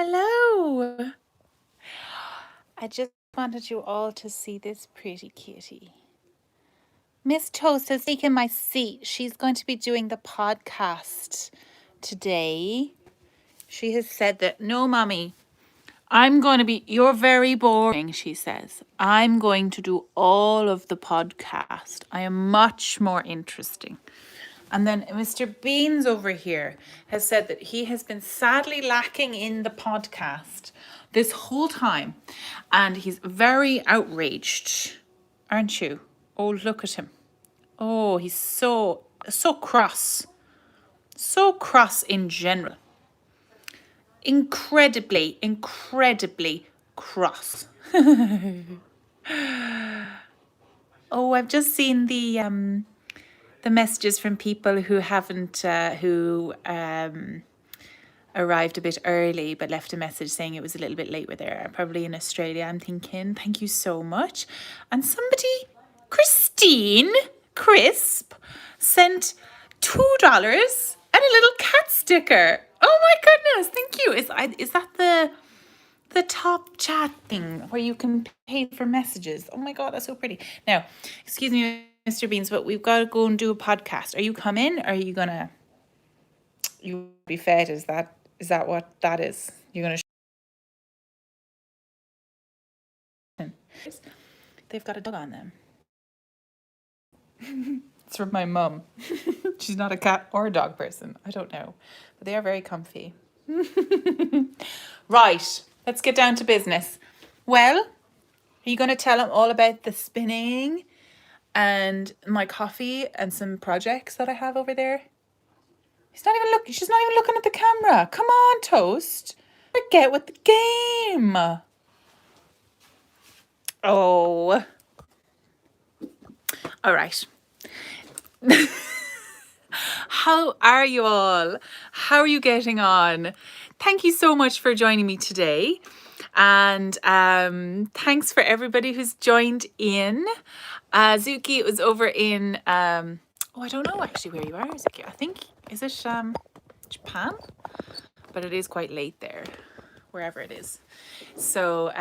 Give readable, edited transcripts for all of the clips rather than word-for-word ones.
Hello. I just wanted you all to see this pretty kitty. Miss Toast has taken my seat. She's going to be doing the podcast today. She has said that, no, Mommy, you're very boring, she says. I'm going to do all of the podcast. I am much more interesting. And then Mr. Beans over here has said that he has been sadly lacking in the podcast this whole time. And he's very outraged, aren't you? Oh, look at him. Oh, he's so cross. So cross in general. Incredibly cross. Oh, I've just seen the messages from people who haven't arrived a bit early but left a message saying it was a little bit late with there, probably in Australia. I'm thinking, thank you so much. And somebody, Christine Crisp, sent $2 and a little cat sticker. Oh my goodness, thank you. Is that the top chat thing where you can pay for messages? Oh my god, that's so pretty. Now, excuse me, Mr. Beans, but we've got to go and do a podcast. Are you coming? Or are you gonna be fed? Is that what that is? You're gonna they've got a dog on them. It's from my mum. She's not a cat or a dog person. I don't know. But they are very comfy. Right, let's get down to business. Well, are you going to tell them all about the spinning and my coffee and some projects that I have over there? She's not even looking at the camera. Come on, Toast. Get with the game. Oh. All right. How are you all? How are you getting on? Thank you so much for joining me today. And thanks for everybody who's joined in. Zuki was over in, I don't know actually where you are, Zuki. I think, is it Japan? But it is quite late there, wherever it is. So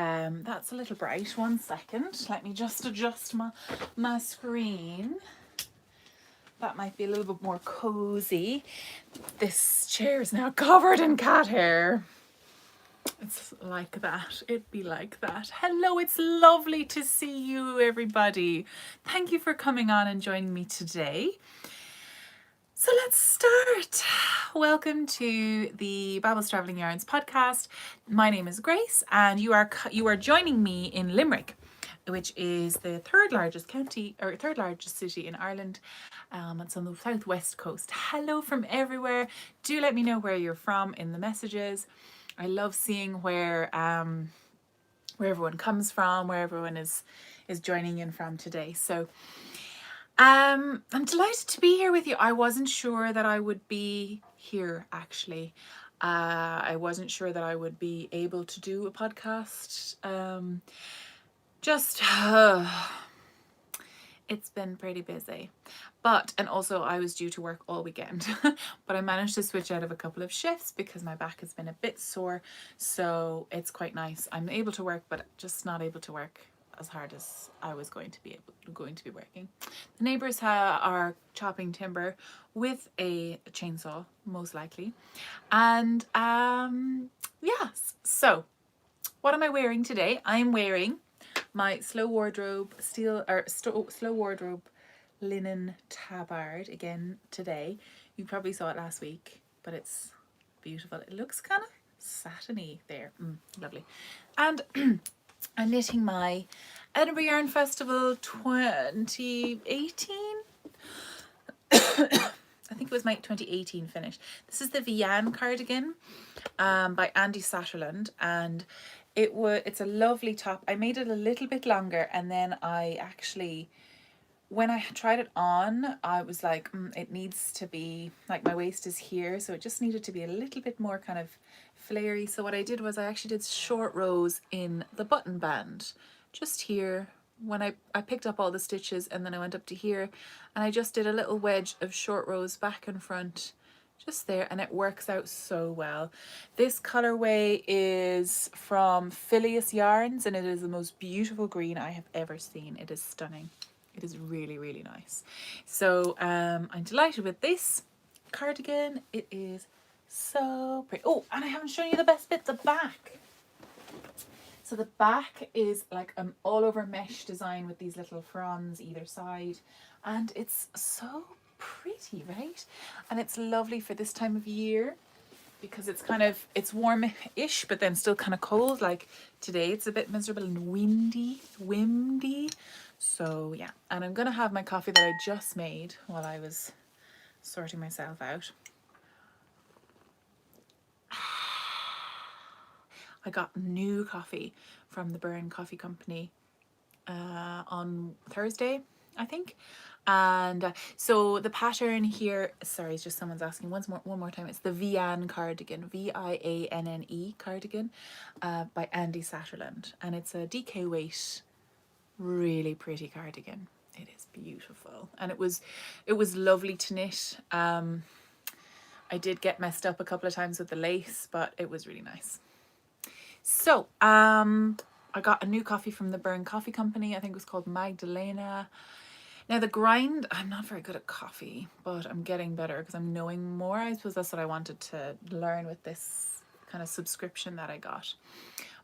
that's a little bright. 1 second. Let me just adjust my screen. That might be a little bit more cozy. This chair is now covered in cat hair. It's like that. It'd be like that. Hello, it's lovely to see you, everybody. Thank you for coming on and joining me today. So let's start. Welcome to the Babbles Travelling Yarns podcast. My name is Grace, and you are joining me in Limerick, which is the third largest city in Ireland. It's on the southwest coast. Hello from everywhere. Do let me know where you're from in the messages. I love seeing where everyone comes from, where everyone is joining in from today. So I'm delighted to be here with you. I wasn't sure that I would be here, actually. I wasn't sure that I would be able to do a podcast. It's been pretty busy. And also I was due to work all weekend, but I managed to switch out of a couple of shifts because my back has been a bit sore. So it's quite nice. I'm able to work, but just not able to work as hard as I was going to be working. The neighbors are chopping timber with a chainsaw, most likely. And yes. So what am I wearing today? I'm wearing my Slow Wardrobe linen tabard again today. You probably saw it last week, but it's beautiful. It looks kind of satiny there. Lovely. And I'm knitting my Edinburgh Yarn Festival 2018. I think it was my 2018 finish. This is the Vian cardigan by Andy Satterland, and it's a lovely top. I made it a little bit longer, and then I actually, when I tried it on, I was like, it needs to be, like, my waist is here, so it just needed to be a little bit more kind of flary. So what I did was I actually did short rows in the button band, just here. When I picked up all the stitches, and then I went up to here, and I just did a little wedge of short rows back and front, just there, and it works out so well. This colorway is from Phileas Yarns, and it is the most beautiful green I have ever seen. It is stunning. It is really, really nice. So I'm delighted with this cardigan. It is so pretty. Oh, and I haven't shown you the best bit, the back. So the back is like an all over mesh design with these little fronds either side, and it's so pretty, right? And it's lovely for this time of year because it's kind of, it's warm-ish but then still kind of cold. Like today it's a bit miserable and windy. So yeah, and I'm gonna have my coffee that I just made while I was sorting myself out. I got new coffee from the Burn Coffee Company on Thursday, I think. And so the pattern here, sorry, it's just someone's asking one more time. It's the Vianne cardigan, Vianne cardigan, by Andy Satterland, and it's a DK weight, really pretty cardigan. It is beautiful, and it was lovely to knit. I did get messed up a couple of times with the lace, but it was really nice. So I got a new coffee from the Burn Coffee Company. I think it was called Magdalena. Now the grind, I'm not very good at coffee, but I'm getting better because I'm knowing more. I suppose that's what I wanted to learn with this kind of subscription that I got.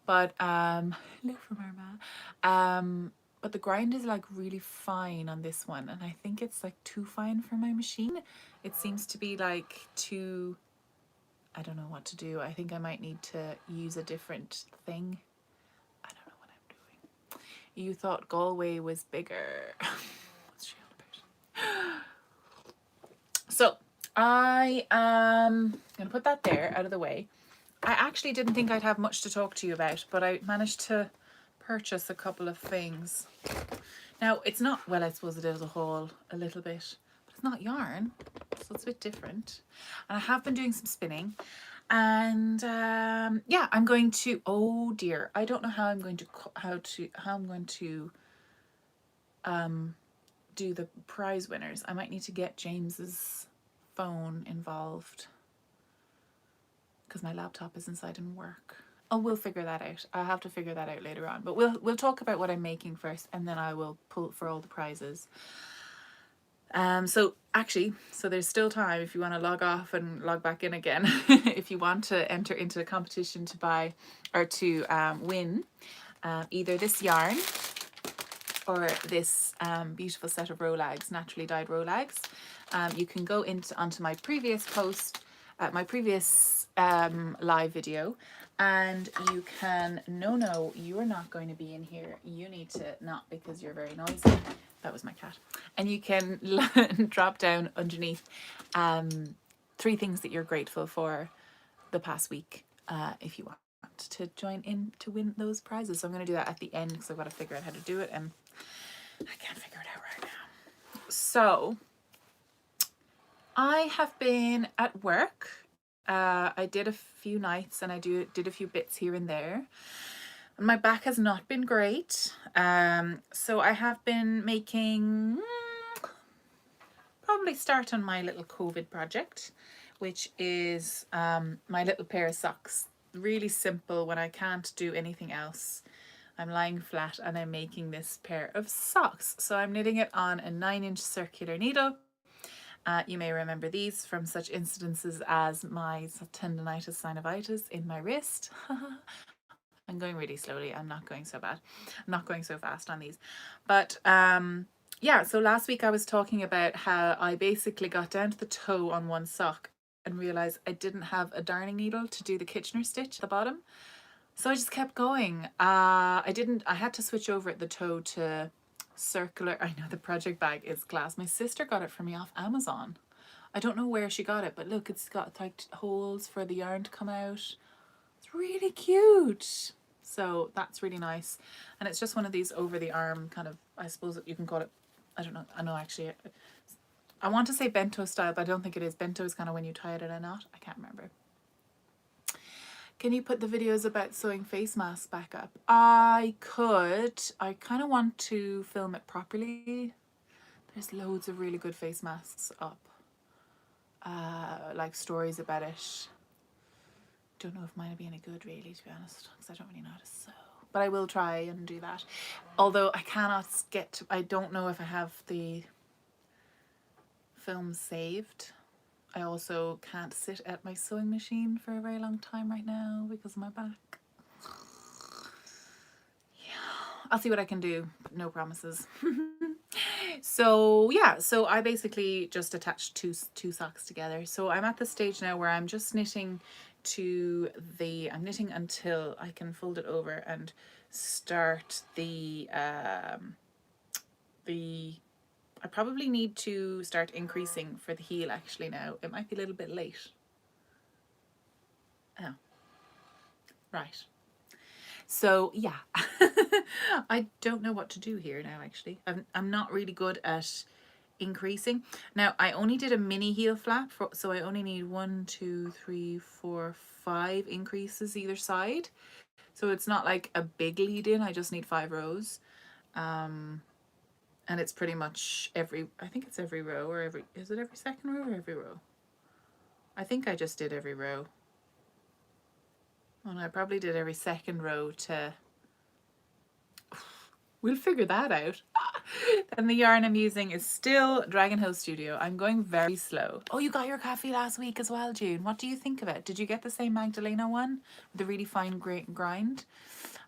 But hello from Irma. But the grind is like really fine on this one, and I think it's like too fine for my machine. It seems to be like too, I don't know what to do. I think I might need to use a different thing. I don't know what I'm doing. You thought Galway was bigger. What's she on about? So I am gonna put that there out of the way. I actually didn't think I'd have much to talk to you about, but I managed to purchase a couple of things. Now it's not, well, I suppose it is a haul a little bit, but it's not yarn, so it's a bit different. And I have been doing some spinning, and yeah, I'm going to, oh dear, I don't know how I'm going to do the prize winners. I might need to get James's phone involved because my laptop is inside in work. Oh, we'll figure that out. I'll have to figure that out later on, but we'll talk about what I'm making first, and then I will pull for all the prizes. So there's still time if you want to log off and log back in again. If you want to enter into a competition to buy or to win either this yarn or this beautiful set of rolags, naturally dyed rolags, you can go onto my previous post, my previous live video, and you can, no, you are not going to be in here. You need to not, because you're very noisy. That was my cat. And you can drop down underneath 3 things that you're grateful for the past week if you want to join in to win those prizes. So I'm going to do that at the end because I've got to figure out how to do it, and I can't figure it out right now. So I have been at work. I did a few nights and I did a few bits here and there. My back has not been great. So I have been making, probably start on my little COVID project, which is my little pair of socks. Really simple when I can't do anything else. I'm lying flat and I'm making this pair of socks. So I'm knitting it on a 9-inch circular needle. You may remember these from such incidences as my tendonitis synovitis in my wrist. I'm going really slowly. I'm not going so bad. I'm not going so fast on these. But yeah, so last week I was talking about how I basically got down to the toe on one sock and realized I didn't have a darning needle to do the Kitchener stitch at the bottom. So I just kept going. I had to switch over at the toe to circular. I know the project bag is glass. My sister got it for me off Amazon. I don't know where she got it, but look, it's got like holes for the yarn to come out. It's really cute. So that's really nice. And it's just one of these over the arm kind of, I suppose you can call it, I don't know. I know actually, I want to say bento style, but I don't think it is. Bento is kind of when you tie it in a knot. I can't remember. Can you put the videos about sewing face masks back up? I could. I kind of want to film it properly. There's loads of really good face masks up. like stories about it. Don't know if mine would be any good really, to be honest, because I don't really know how to sew. But I will try and do that. Although I cannot get to, I don't know if I have the film saved. I also can't sit at my sewing machine for a very long time right now because of my back. Yeah, I'll see what I can do, but no promises. So yeah, so I basically just attached two socks together. So I'm at the stage now where I'm just knitting I'm knitting until I can fold it over and start I probably need to start increasing for the heel actually now. It might be a little bit late. Oh, right. So yeah, I don't know what to do here now actually. I'm not really good at increasing. Now I only did a mini heel flap, so I only need 1, 2, 3, 4, 5 increases either side. So it's not like a big lead in, I just need 5 rows. And it's pretty much I think it's every row, or is it every second row or every row? I think I just did every row. And I probably did every second row to, we'll figure that out. And the yarn I'm using is still Dragon Hill Studio. I'm going very slow. Oh, you got your coffee last week as well, June. What do you think of it? Did you get the same Magdalena one with the really fine grind?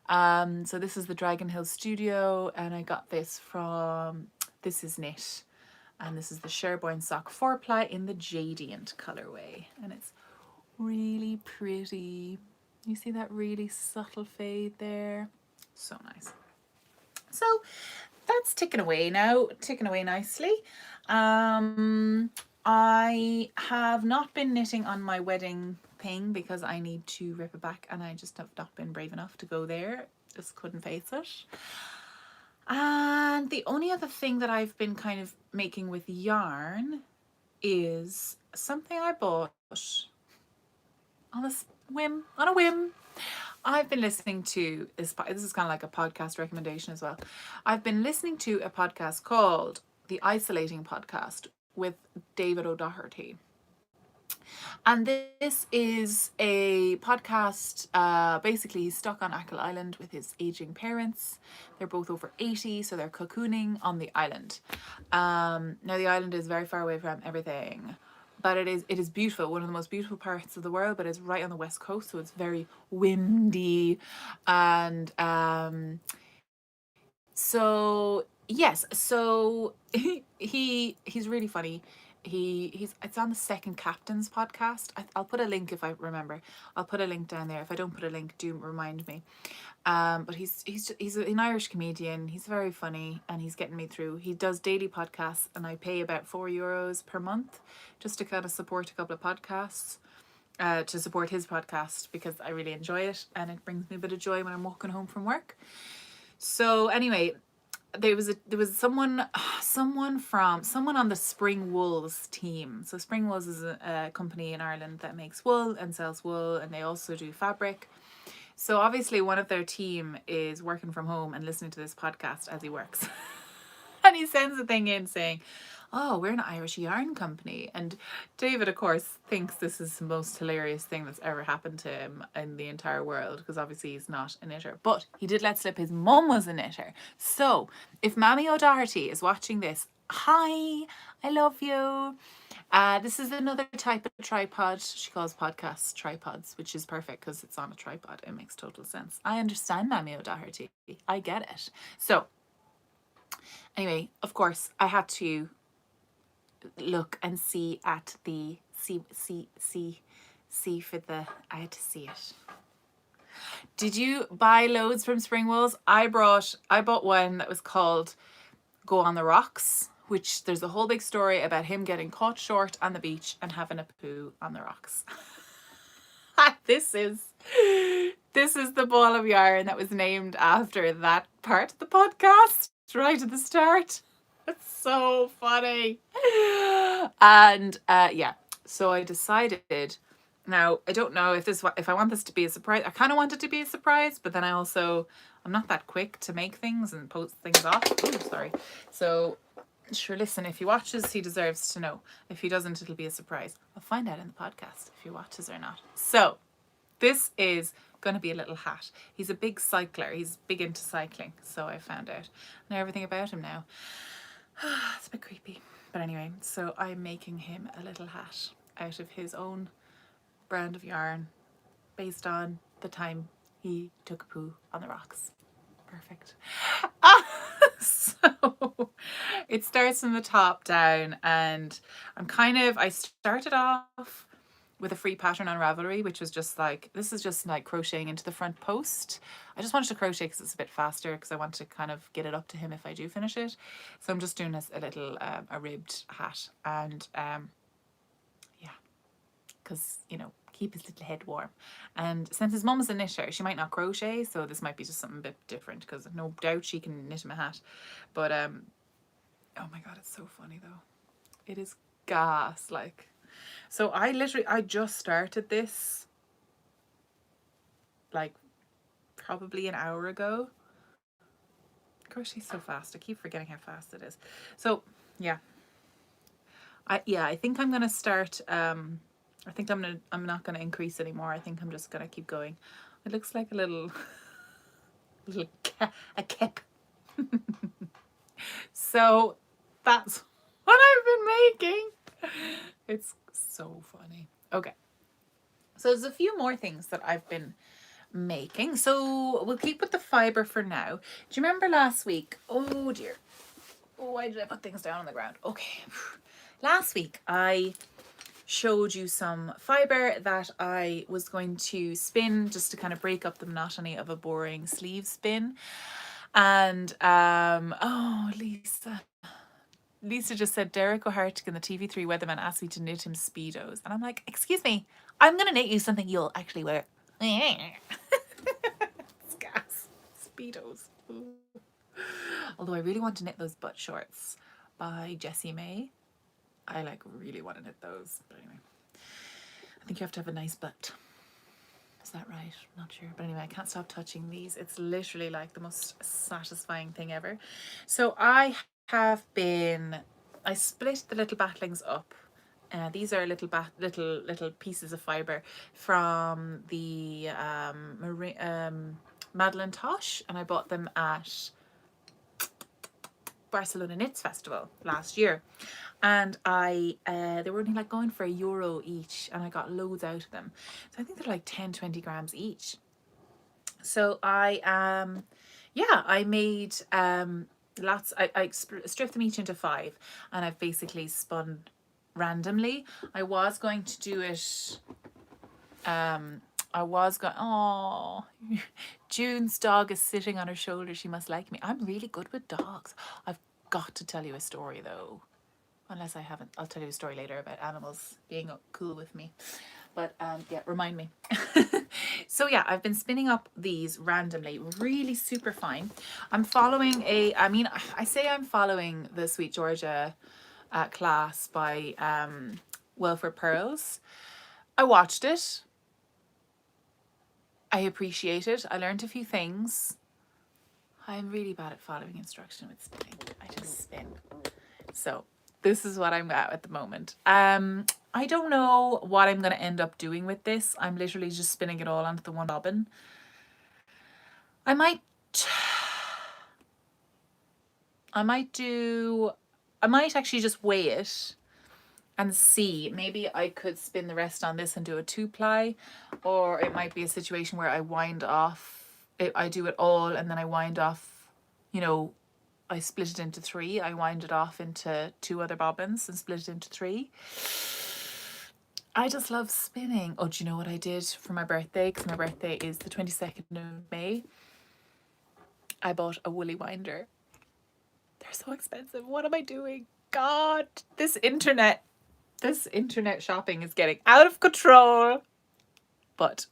So this is the Dragon Hill Studio, and I got this from This Is Knit, and this is the Sherborne sock 4-ply in the Jadiant colorway, and it's really pretty. You see that really subtle fade there? So nice. So that's ticking away now, ticking away nicely. I have not been knitting on my wedding thing because I need to rip it back, and I just have not been brave enough to go there. Just couldn't face it. And the only other thing that I've been kind of making with yarn is something I bought on a whim. I've been listening to this is kind of like a podcast recommendation as well. I've been listening to a podcast called The Isolating Podcast with David O'Doherty. And this is a podcast, basically he's stuck on Achill Island with his aging parents. They're both over 80, so they're cocooning on the island. Now the island is very far away from everything, but it is beautiful, one of the most beautiful parts of the world, but it's right on the west coast, so it's very windy. And so yes, so he's really funny. It's on the Second Captain's podcast. I'll put a link if I remember. I'll put a link down there. If I don't put a link, do remind me. But he's an Irish comedian. He's very funny, and he's getting me through. He does daily podcasts, and I pay about €4 per month just to kind of support a couple of podcasts, to support his podcast, because I really enjoy it, and it brings me a bit of joy when I'm walking home from work. So anyway, there was someone on the Spring Wools team. So Spring Wools is a company in Ireland that makes wool and sells wool, and they also do fabric. So obviously one of their team is working from home and listening to this podcast as he works. And he sends a thing in saying, "Oh, we're an Irish yarn company." And David, of course, thinks this is the most hilarious thing that's ever happened to him in the entire world, because obviously he's not a knitter. But he did let slip his mum was a knitter. So if Mammy O'Doherty is watching this, hi, I love you. This is another type of tripod. She calls podcasts tripods, which is perfect because it's on a tripod. It makes total sense. I understand, Mammy O'Doherty. I get it. So anyway, of course, I had to look and see at the see for the, I had to see it. Did you buy loads from Spring Wools? I bought one that was called Go on the Rocks, which there's a whole big story about him getting caught short on the beach and having a poo on the rocks. This is the ball of yarn that was named after that part of the podcast right at the start. It's so funny. And yeah, so I decided, now I don't know if I want this to be a surprise. I kind of want it to be a surprise, but then I'm not that quick to make things and post things off. Oh, sorry. So Sure, listen, if he watches, he deserves to know. If he doesn't, it'll be a surprise. I'll find out in the podcast if he watches or not. So, this is going to be a little hat. He's a big cycler. He's big into cycling. So I found out. I know everything about him now. It's a bit creepy. But anyway, so I'm making him a little hat out of his own brand of yarn based on the time he took a poo on the rocks. Perfect. So it starts from the top down, and I started off with a free pattern on Ravelry, which was just like, this is just like crocheting into the front post. I just wanted to crochet because it's a bit faster, because I want to kind of get it up to him if I do finish it. So I'm just doing a little, a ribbed hat, and yeah, because, you know, keep his little head warm. And since his mum is a knitter, she might not crochet, so this might be just something a bit different, because no doubt she can knit him a hat. But oh my god, it's so funny though. It is gas, like. So I just started this like probably an hour ago. Crochet's so fast. I keep forgetting how fast it is. So yeah. I think I'm gonna start I think I'm not gonna increase anymore. I think I'm just gonna keep going. It looks like a little a cap. So that's what I've been making. It's so funny. Okay. So there's a few more things that I've been making. So we'll keep with the fibre for now. Do you remember last week? Oh dear. Oh, why did I put things down on the ground? Okay. Last week I showed you some fibre that I was going to spin just to kind of break up the monotony of a boring sleeve spin. And oh, Lisa just said Derek O'Hartigan, the TV3 weatherman, asked me to knit him Speedos. And I'm like, excuse me, I'm going to knit you something you'll actually wear. It's gas. Speedos. Ooh. Although I really want to knit those butt shorts by Jessie May. I like really want to knit those. But anyway, I think you have to have a nice butt. Is that right? I'm not sure. But anyway, I can't stop touching these. It's literally like the most satisfying thing ever. So I split the little battlings up. These are little pieces of fibre from the Madeline Tosh, and I bought them at Barcelona Knits Festival last year. And they were only like going for €1 each, and I got loads out of them. So I think they're like 10-20 grams each. So I made lots. I stripped them each into 5, and I've basically spun randomly. I was going to do it. Oh, June's dog is sitting on her shoulder. She must like me. I'm really good with dogs. I've got to tell you a story though. Unless I haven't, I'll tell you a story later about animals being cool with me. But yeah, remind me. So yeah, I've been spinning up these randomly, really super fine. I'm following I say I'm following the Sweet Georgia class by Welfare Pearls. I watched it. I appreciate it. I learned a few things. I'm really bad at following instruction with spinning. I just spin. So this is what I'm at the moment. I don't know what I'm going to end up doing with this. I'm literally just spinning it all onto the one bobbin. I might actually just weigh it and see. Maybe I could spin the rest on this and do a 2-ply, or it might be a situation where I wind off. I do it all and then I wind off, you know, I split it into 3. I wind it off into 2 other bobbins and split it into 3. I just love spinning. Oh, do you know what I did for my birthday? Because my birthday is the 22nd of May. I bought a woolly winder. They're so expensive. What am I doing? God, this internet shopping is getting out of control. But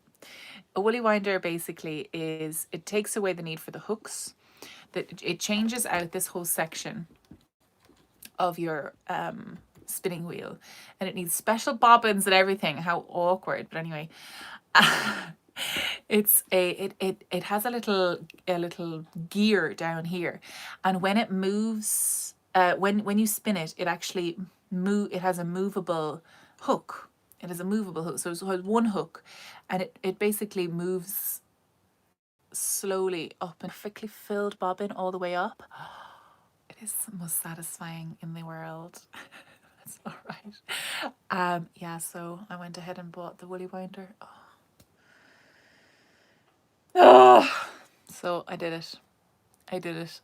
a woolly winder basically it takes away the need for the hooks. It changes out this whole section of your spinning wheel, and it needs special bobbins and everything. How awkward. But anyway, it has a little gear down here, and when it moves when you spin it, it actually it has a movable hook. It has a movable hook. So it has one hook, and it basically moves slowly up and perfectly filled bobbin all the way up. It is the most satisfying in the world. That's all right. Yeah, so I went ahead and bought the woolly binder. Oh. So I did it.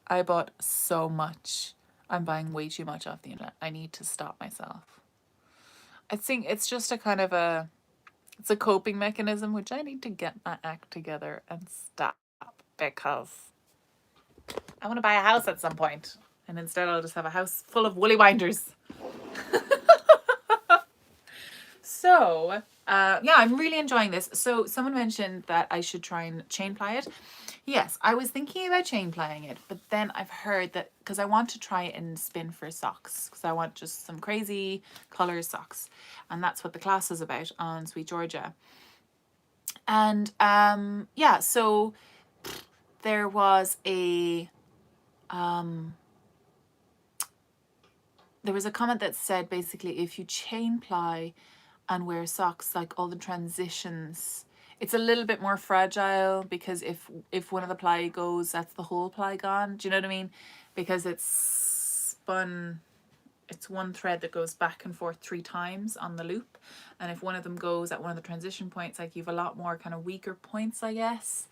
I bought so much. I'm buying way too much off the internet. I need to stop myself. I think it's just a kind of it's a coping mechanism, which I need to get my act together and stop, because I want to buy a house at some point, and instead I'll just have a house full of woolly binders. So, yeah, I'm really enjoying this. So someone mentioned that I should try and chain ply it. Yes, I was thinking about chain plying it, but then I've heard that, because I want to try and spin for socks, because I want just some crazy color socks, and that's what the class is about on Sweet Georgia. And yeah, so there was a comment that said basically if you chain ply and wear socks, like all the transitions, it's a little bit more fragile, because if one of the ply goes, that's the whole ply gone. Do you know what I mean? Because it's spun, it's one thread that goes back and forth 3 times on the loop, and if one of them goes at one of the transition points, like, you've a lot more kind of weaker points, I guess.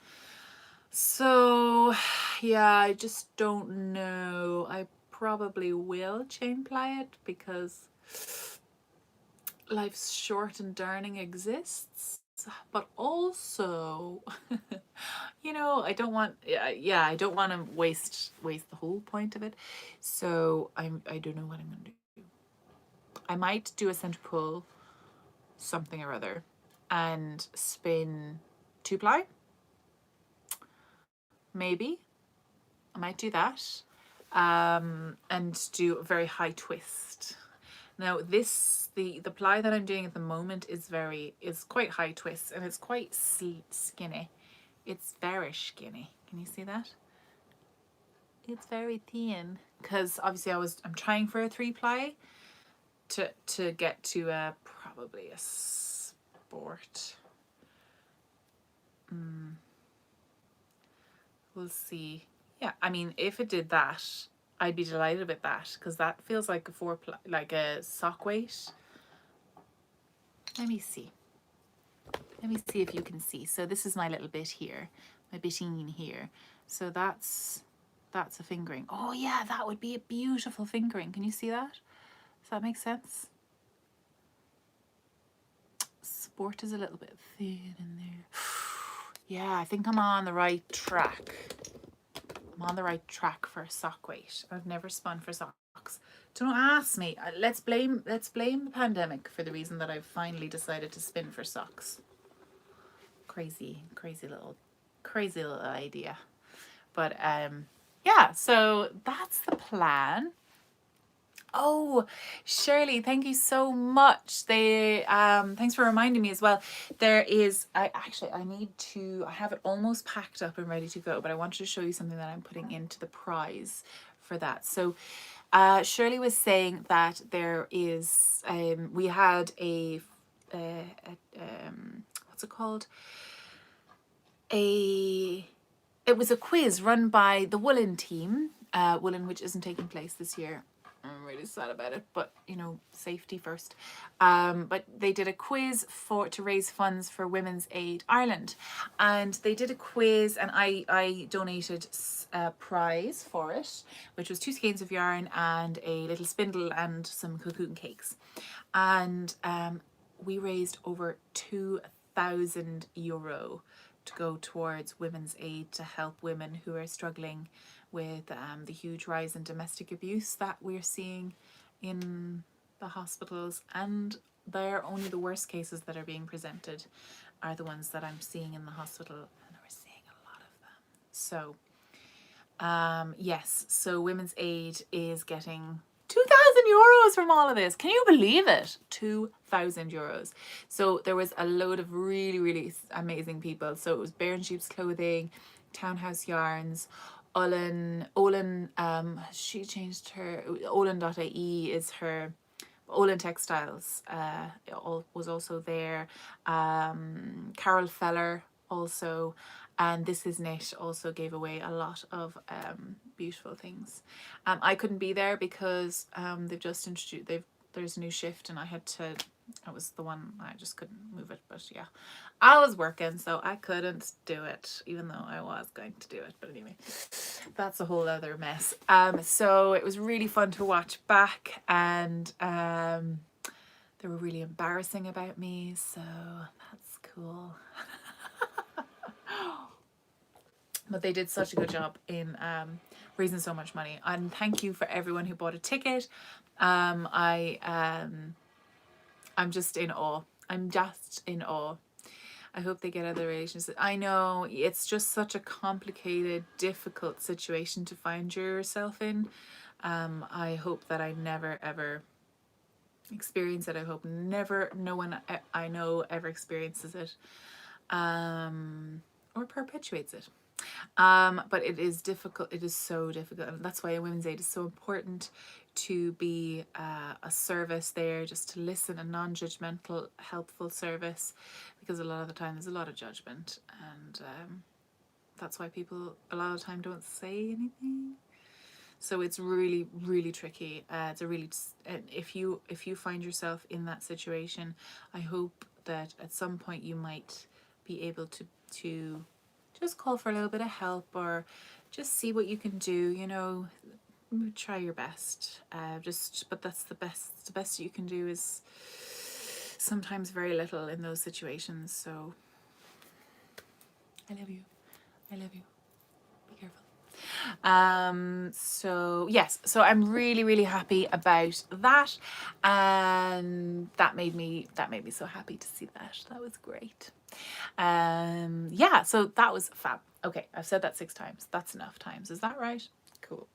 So yeah, I just don't know. I probably will chain ply it, because life's short and darning exists, but also you know, I don't want, I don't want to waste the whole point of it. So I don't know what I'm gonna do. I might do a center pull something or other and spin 2-ply. Maybe I might do that, and do a very high twist. Now this, the ply that I'm doing at the moment is quite high twist, and it's quite skinny. It's very skinny. Can you see that? It's very thin, because obviously I'm trying for a 3-ply to get to probably a sport. We'll see. Yeah, I mean, if it did that, I'd be delighted with that, because that feels like a 4-ply, like a sock weight. Let me see if you can see. So this is my little bit here, my bitting here. So that's a fingering. Oh yeah, that would be a beautiful fingering. Can you see that? Does that make sense? Sport is a little bit thin in there. Yeah, I think I'm on the right track. I'm on the right track for a sock weight. I've never spun for socks. Don't ask me. Let's blame the pandemic for the reason that I've finally decided to spin for socks. Crazy little idea. But yeah, so that's the plan. Oh, Shirley, thank you so much. Thanks for reminding me as well. There is, I have it almost packed up and ready to go, but I wanted to show you something that I'm putting into the prize for that. So Shirley was saying that there is, we had what's it called? It was a quiz run by the Woolen team, Woolen, which isn't taking place this year. I'm really sad about it, but you know, safety first. But they did a quiz to raise funds for Women's Aid Ireland, and they did a quiz, and I donated a prize for it, which was 2 skeins of yarn and a little spindle and some cocoon cakes, and we raised over €2,000 to go towards Women's Aid to help women who are struggling with the huge rise in domestic abuse that we're seeing in the hospitals. And they're only the worst cases that are being presented are the ones that I'm seeing in the hospital, and we're seeing a lot of them. So yes, so Women's Aid is getting €2,000 from all of this. Can you believe it? €2,000. So there was a load of really, really amazing people. So it was Bear and Sheep's Clothing, Townhouse Yarns, Olin, she changed her, Olin.ie is her, Olin Textiles was also there. Carol Feller also, and This Is Knit also gave away a lot of beautiful things. I couldn't be there because they've just introduced, there's a new shift and I had to, it was the one, I just couldn't move it, but yeah. I was working, so I couldn't do it, even though I was going to do it. But anyway, that's a whole other mess. So it was really fun to watch back, and they were really embarrassing about me, so that's cool. But they did such a good job in raising so much money, and thank you for everyone who bought a ticket. I'm just in awe. I'm just in awe. I hope they get other agents. I know it's just such a complicated, difficult situation to find yourself in. I hope that I never ever experience it. I hope never no one I know ever experiences it, or perpetuates it. But it is difficult. It is so difficult, and that's why Women's Aid is so important, to be a service there, just to listen, a non-judgmental, helpful service, because a lot of the time there's a lot of judgment, and that's why people a lot of the time don't say anything. So it's really, really tricky. It's a really, if you find yourself in that situation, I hope that at some point you might be able to just call for a little bit of help, or just see what you can do, you know, try your best. But that's the best you can do is sometimes very little in those situations. So I love you. I love you. Be careful. So yes, so I'm really, really happy about that, and that made me so happy to see that. That was great. Yeah, so that was fab. Okay, I've said that 6 times. That's enough times. Is that right? Cool.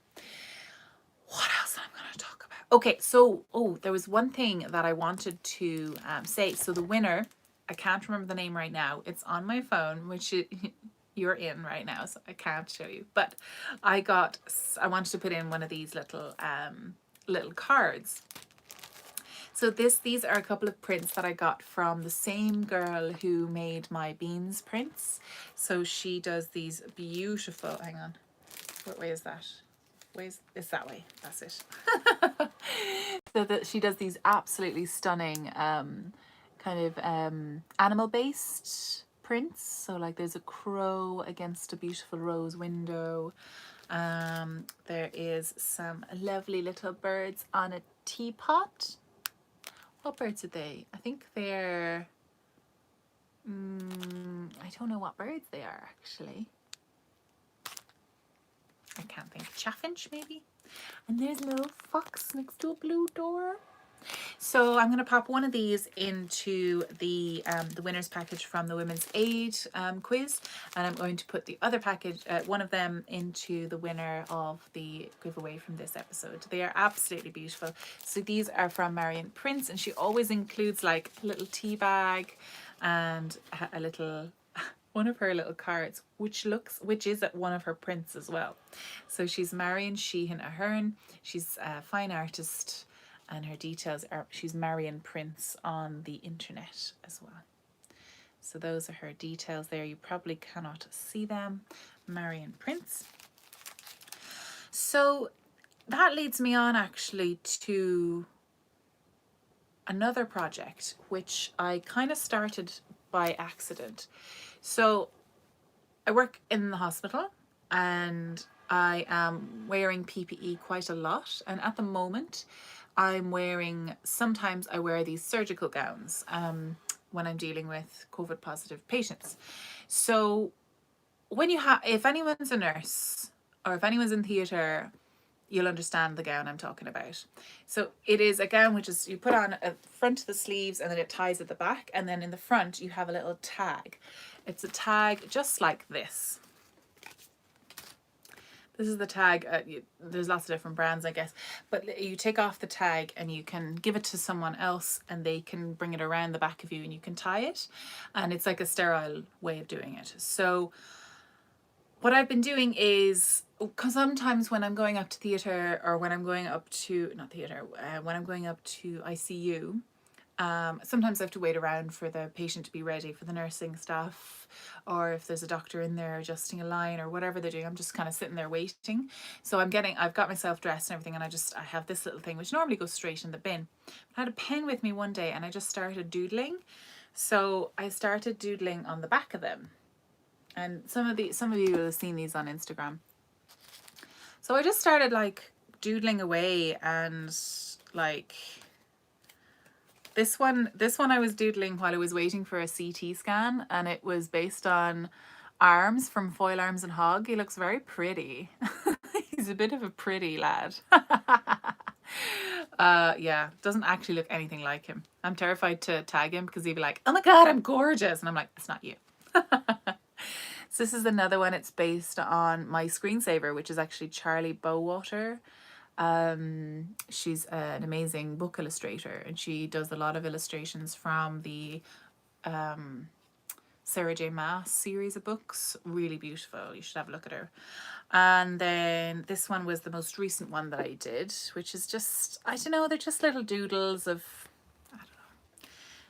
What else am I going to talk about? Okay, so there was one thing that I wanted to say. So the winner, I can't remember the name right now. It's on my phone, which you're in right now, so I can't show you. But I wanted to put in one of these little cards. So these are a couple of prints that I got from the same girl who made my beans prints. So she does these beautiful, hang on, what way is that? It's that way, that's it. So that she does these absolutely stunning kind of animal based prints. So like there's a crow against a beautiful rose window. There is some lovely little birds on a teapot. What birds are they? I think they're, I don't know what birds they are actually. I can't think. Chaffinch maybe? And there's a little fox next to a blue door. So I'm going to pop one of these into the winner's package from the Women's Aid quiz, and I'm going to put the other package, one of them, into the winner of the giveaway from this episode. They are absolutely beautiful. So these are from Marion Prince, and she always includes like a little tea bag and a little one of her little cards, which is one of her prints as well. So she's Marion Sheehan Ahern. She's a fine artist, and her details are, she's Marion Prince on the internet as well. So those are her details there. You probably cannot see them. Marion Prince. So that leads me on actually to another project, which I kind of started by accident. So I work in the hospital, and I am wearing PPE quite a lot. And at the moment, sometimes I wear these surgical gowns when I'm dealing with COVID positive patients. So if anyone's a nurse or if anyone's in theatre, you'll understand the gown I'm talking about. So it is a gown which is, you put on a front of the sleeves and then it ties at the back, and then in the front you have a little tag. It's a tag just like this. This is the tag. There's lots of different brands, I guess, but you take off the tag and you can give it to someone else, and they can bring it around the back of you and you can tie it, and it's like a sterile way of doing it. So what I've been doing is, because sometimes when I'm going up to theatre, or when I'm going up to, not theatre, when I'm going up to ICU, sometimes I have to wait around for the patient to be ready, for the nursing staff, or if there's a doctor in there adjusting a line or whatever they're doing. I'm just kind of sitting there waiting. So I've got myself dressed and everything, and I have this little thing which normally goes straight in the bin. I had a pen with me one day and I just started doodling. So I started doodling on the back of them. And some of you will have seen these on Instagram. So I just started like doodling away, and like this one I was doodling while I was waiting for a CT scan, and it was based on Arms from Foil Arms and Hog. He looks very pretty. He's a bit of a pretty lad. Yeah, doesn't actually look anything like him. I'm terrified to tag him because he'd be like, oh my god, I'm gorgeous, and I'm like, it's not you. So this is another one. It's based on my screensaver, which is actually Charlie Bowater. She's an amazing book illustrator, and she does a lot of illustrations from the Sarah J Maas series of books. Really beautiful. You should have a look at her. And then this one was the most recent one that I did, which is just, I don't know, they're just little doodles of,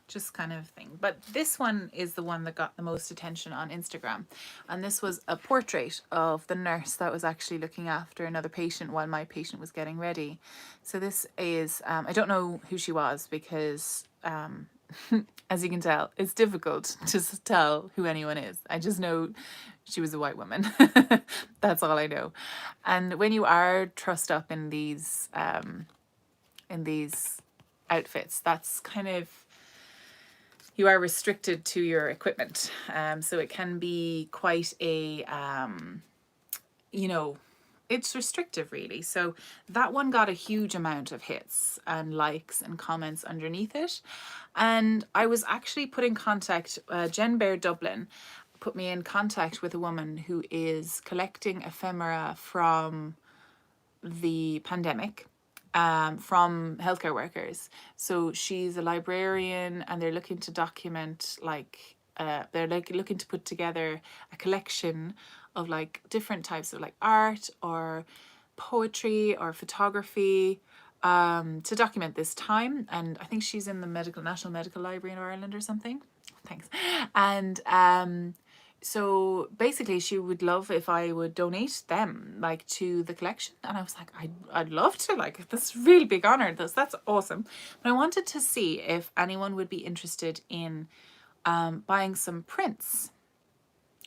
just kind of thing. But this one is the one that got the most attention on Instagram. And this was a portrait of the nurse that was actually looking after another patient while my patient was getting ready. So this is, I don't know who she was because, as you can tell, it's difficult to tell who anyone is. I just know she was a white woman. That's all I know. And when you are trussed up in these outfits, that's kind of, you are restricted to your equipment. So it can be quite a, you know, it's restrictive really. So that one got a huge amount of hits and likes and comments underneath it. And I was actually put in contact, Jen Bear Dublin put me in contact with a woman who is collecting ephemera from the pandemic, from healthcare workers. So she's a librarian, and they're looking to document, like, they're like looking to put together a collection of like different types of like art or poetry or photography, to document this time. And I think she's in the National Medical Library in Ireland or something. Thanks. And so basically she would love if I would donate them like to the collection. And I was like, I'd love to, like, that's a really big honor. That's awesome. But I wanted to see if anyone would be interested in buying some prints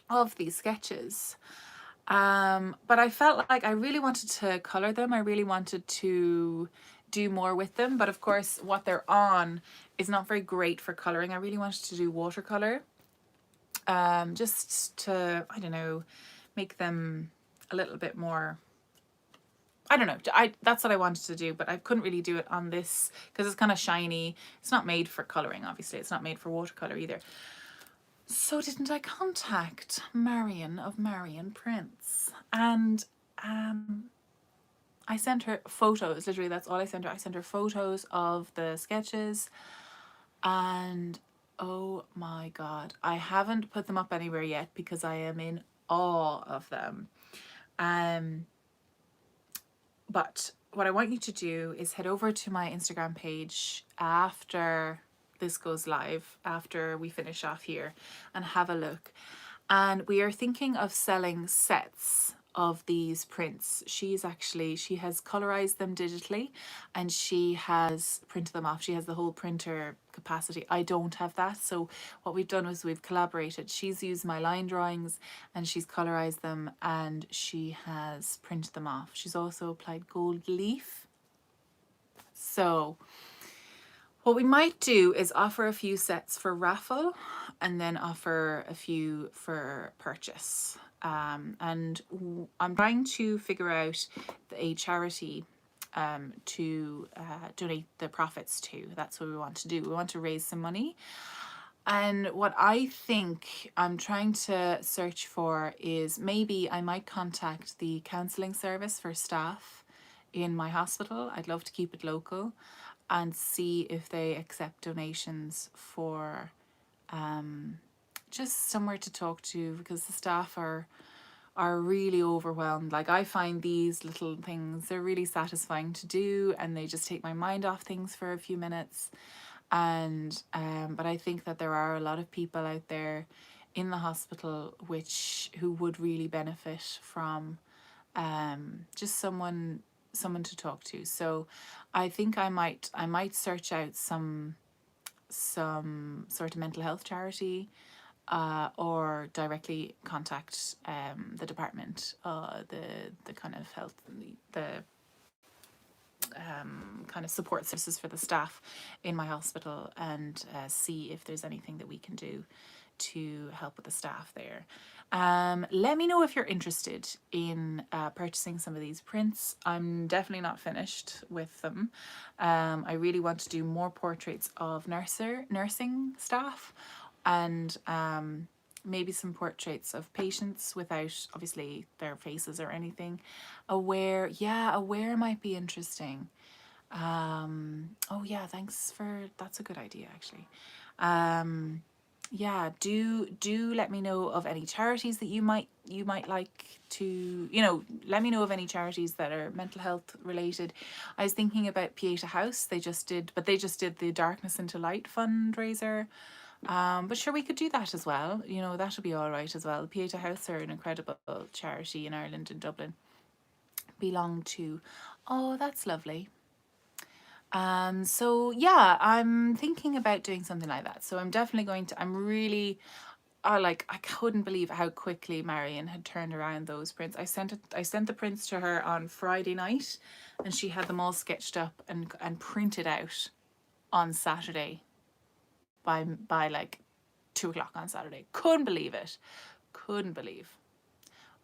of these sketches. But I felt like I really wanted to color them. I really wanted to do more with them. But of course, what they're on is not very great for coloring. I really wanted to do watercolor. Just to, I don't know, make them a little bit more, I don't know, that's what I wanted to do, but I couldn't really do it on this because it's kind of shiny. It's not made for colouring, obviously. It's not made for watercolour either. So didn't I contact Marion of Marion Prints, and I sent her photos. Literally, that's all I sent her. I sent her photos of the sketches, and oh my god, I haven't put them up anywhere yet because I am in awe of them. But what I want you to do is head over to my Instagram page after this goes live, after we finish off here, and have a look. And we are thinking of selling sets of these prints. She has colorized them digitally, and she has printed them off. She has the whole printer capacity. I don't have that. So what we've done is we've collaborated. She's used my line drawings and she's colorized them, and she has printed them off. She's also applied gold leaf. So what we might do is offer a few sets for raffle and then offer a few for purchase. And I'm trying to figure out a charity to donate the profits to. That's what we want to do. We want to raise some money. And what I think I'm trying to search for is maybe I might contact the counselling service for staff in my hospital. I'd love to keep it local, and see if they accept donations for just somewhere to talk to, because the staff are are really overwhelmed. Like, I find these little things, they're really satisfying to do, and they just take my mind off things for a few minutes. And but I think that there are a lot of people out there in the hospital who would really benefit from just someone to talk to. So I think I might search out some sort of mental health charity, or directly contact the department, the kind of health, the kind of support services for the staff in my hospital, and see if there's anything that we can do to help with the staff there. Let me know if you're interested in purchasing some of these prints. I'm definitely not finished with them. I really want to do more portraits of nursing staff, and maybe some portraits of patients without obviously their faces or anything. Aware might be interesting. Oh yeah, that's a good idea actually. Yeah, do let me know of any charities that you might like to, let me know of any charities that are mental health related. I was thinking about Pieta House. They just did the Darkness into Light fundraiser. But sure, we could do that as well. That'll be all right as well. Pieta House are an incredible charity in Ireland, in Dublin. Belong to. Oh, that's lovely. So yeah, I'm thinking about doing something like that. So I'm definitely going to. I couldn't believe how quickly Marion had turned around those prints. I sent the prints to her on Friday night, and she had them all sketched up and printed out on Saturday by like 2 o'clock on Saturday. Couldn't believe it. Couldn't believe.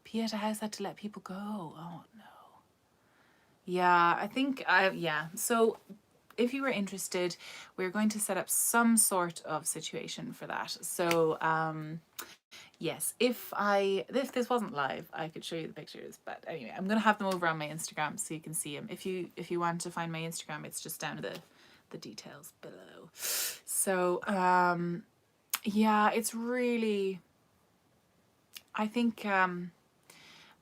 Pieta House had to let people go. Oh no. Yeah, I think yeah. So if you were interested, we're going to set up some sort of situation for that. So yes, if this wasn't live, I could show you the pictures, but anyway, I'm gonna have them over on my Instagram so you can see them. If you want to find my Instagram, it's just down in the details below. So yeah, it's really, I think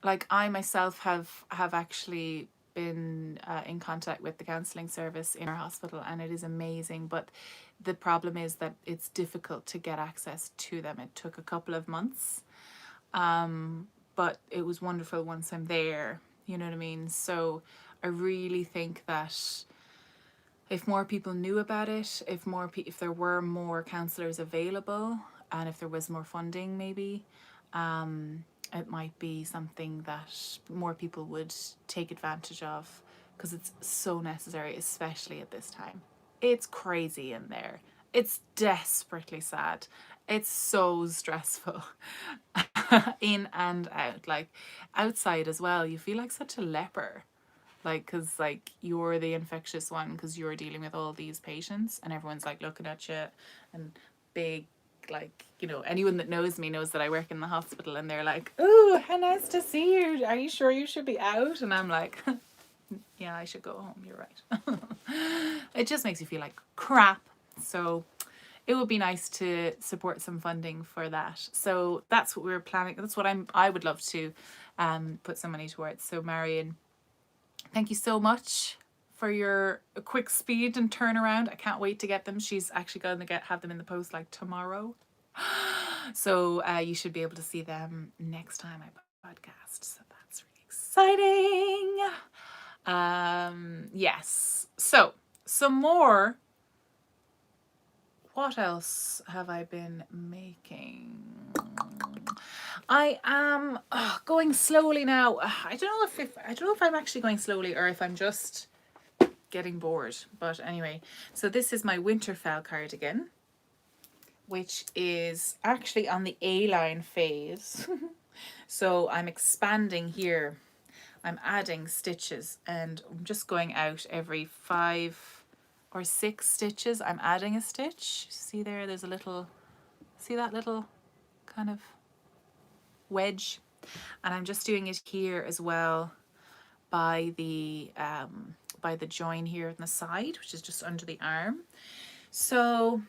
like I myself have actually been in contact with the counselling service in our hospital, and it is amazing, but the problem is that it's difficult to get access to them. It took a couple of months, but it was wonderful once I'm there, you know what I mean? So I really think that if more people knew about it, if there were more counsellors available, and if there was more funding, maybe it might be something that more people would take advantage of, because it's so necessary, especially at this time. It's crazy in there. It's desperately sad. It's so stressful. In and out, like outside as well. You feel like such a leper, like, because like you're the infectious one because you're dealing with all these patients, and everyone's like looking at you, and big, like, anyone that knows me knows that I work in the hospital, and they're like, "Ooh, how nice to see you. Are you sure you should be out?" And I'm like, "Yeah, I should go home. You're right." It just makes you feel like crap. So it would be nice to support some funding for that. So that's what we're planning. That's what I would love to put some money towards. So Marion, thank you so much for your quick speed and turnaround. I can't wait to get them. She's actually going to have them in the post like tomorrow. So you should be able to see them next time I podcast. So that's really exciting. Yes. So some more. What else have I been making? I am going slowly now. I don't know if I'm actually going slowly or if I'm just getting bored. But anyway, so this is my Winterfell cardigan, which is actually on the A-line phase. So I'm expanding here. I'm adding stitches, and I'm just going out every 5 or 6 stitches. I'm adding a stitch. See there? There's a little. See that little kind of wedge? And I'm just doing it here as well by the join here on the side, which is just under the arm. So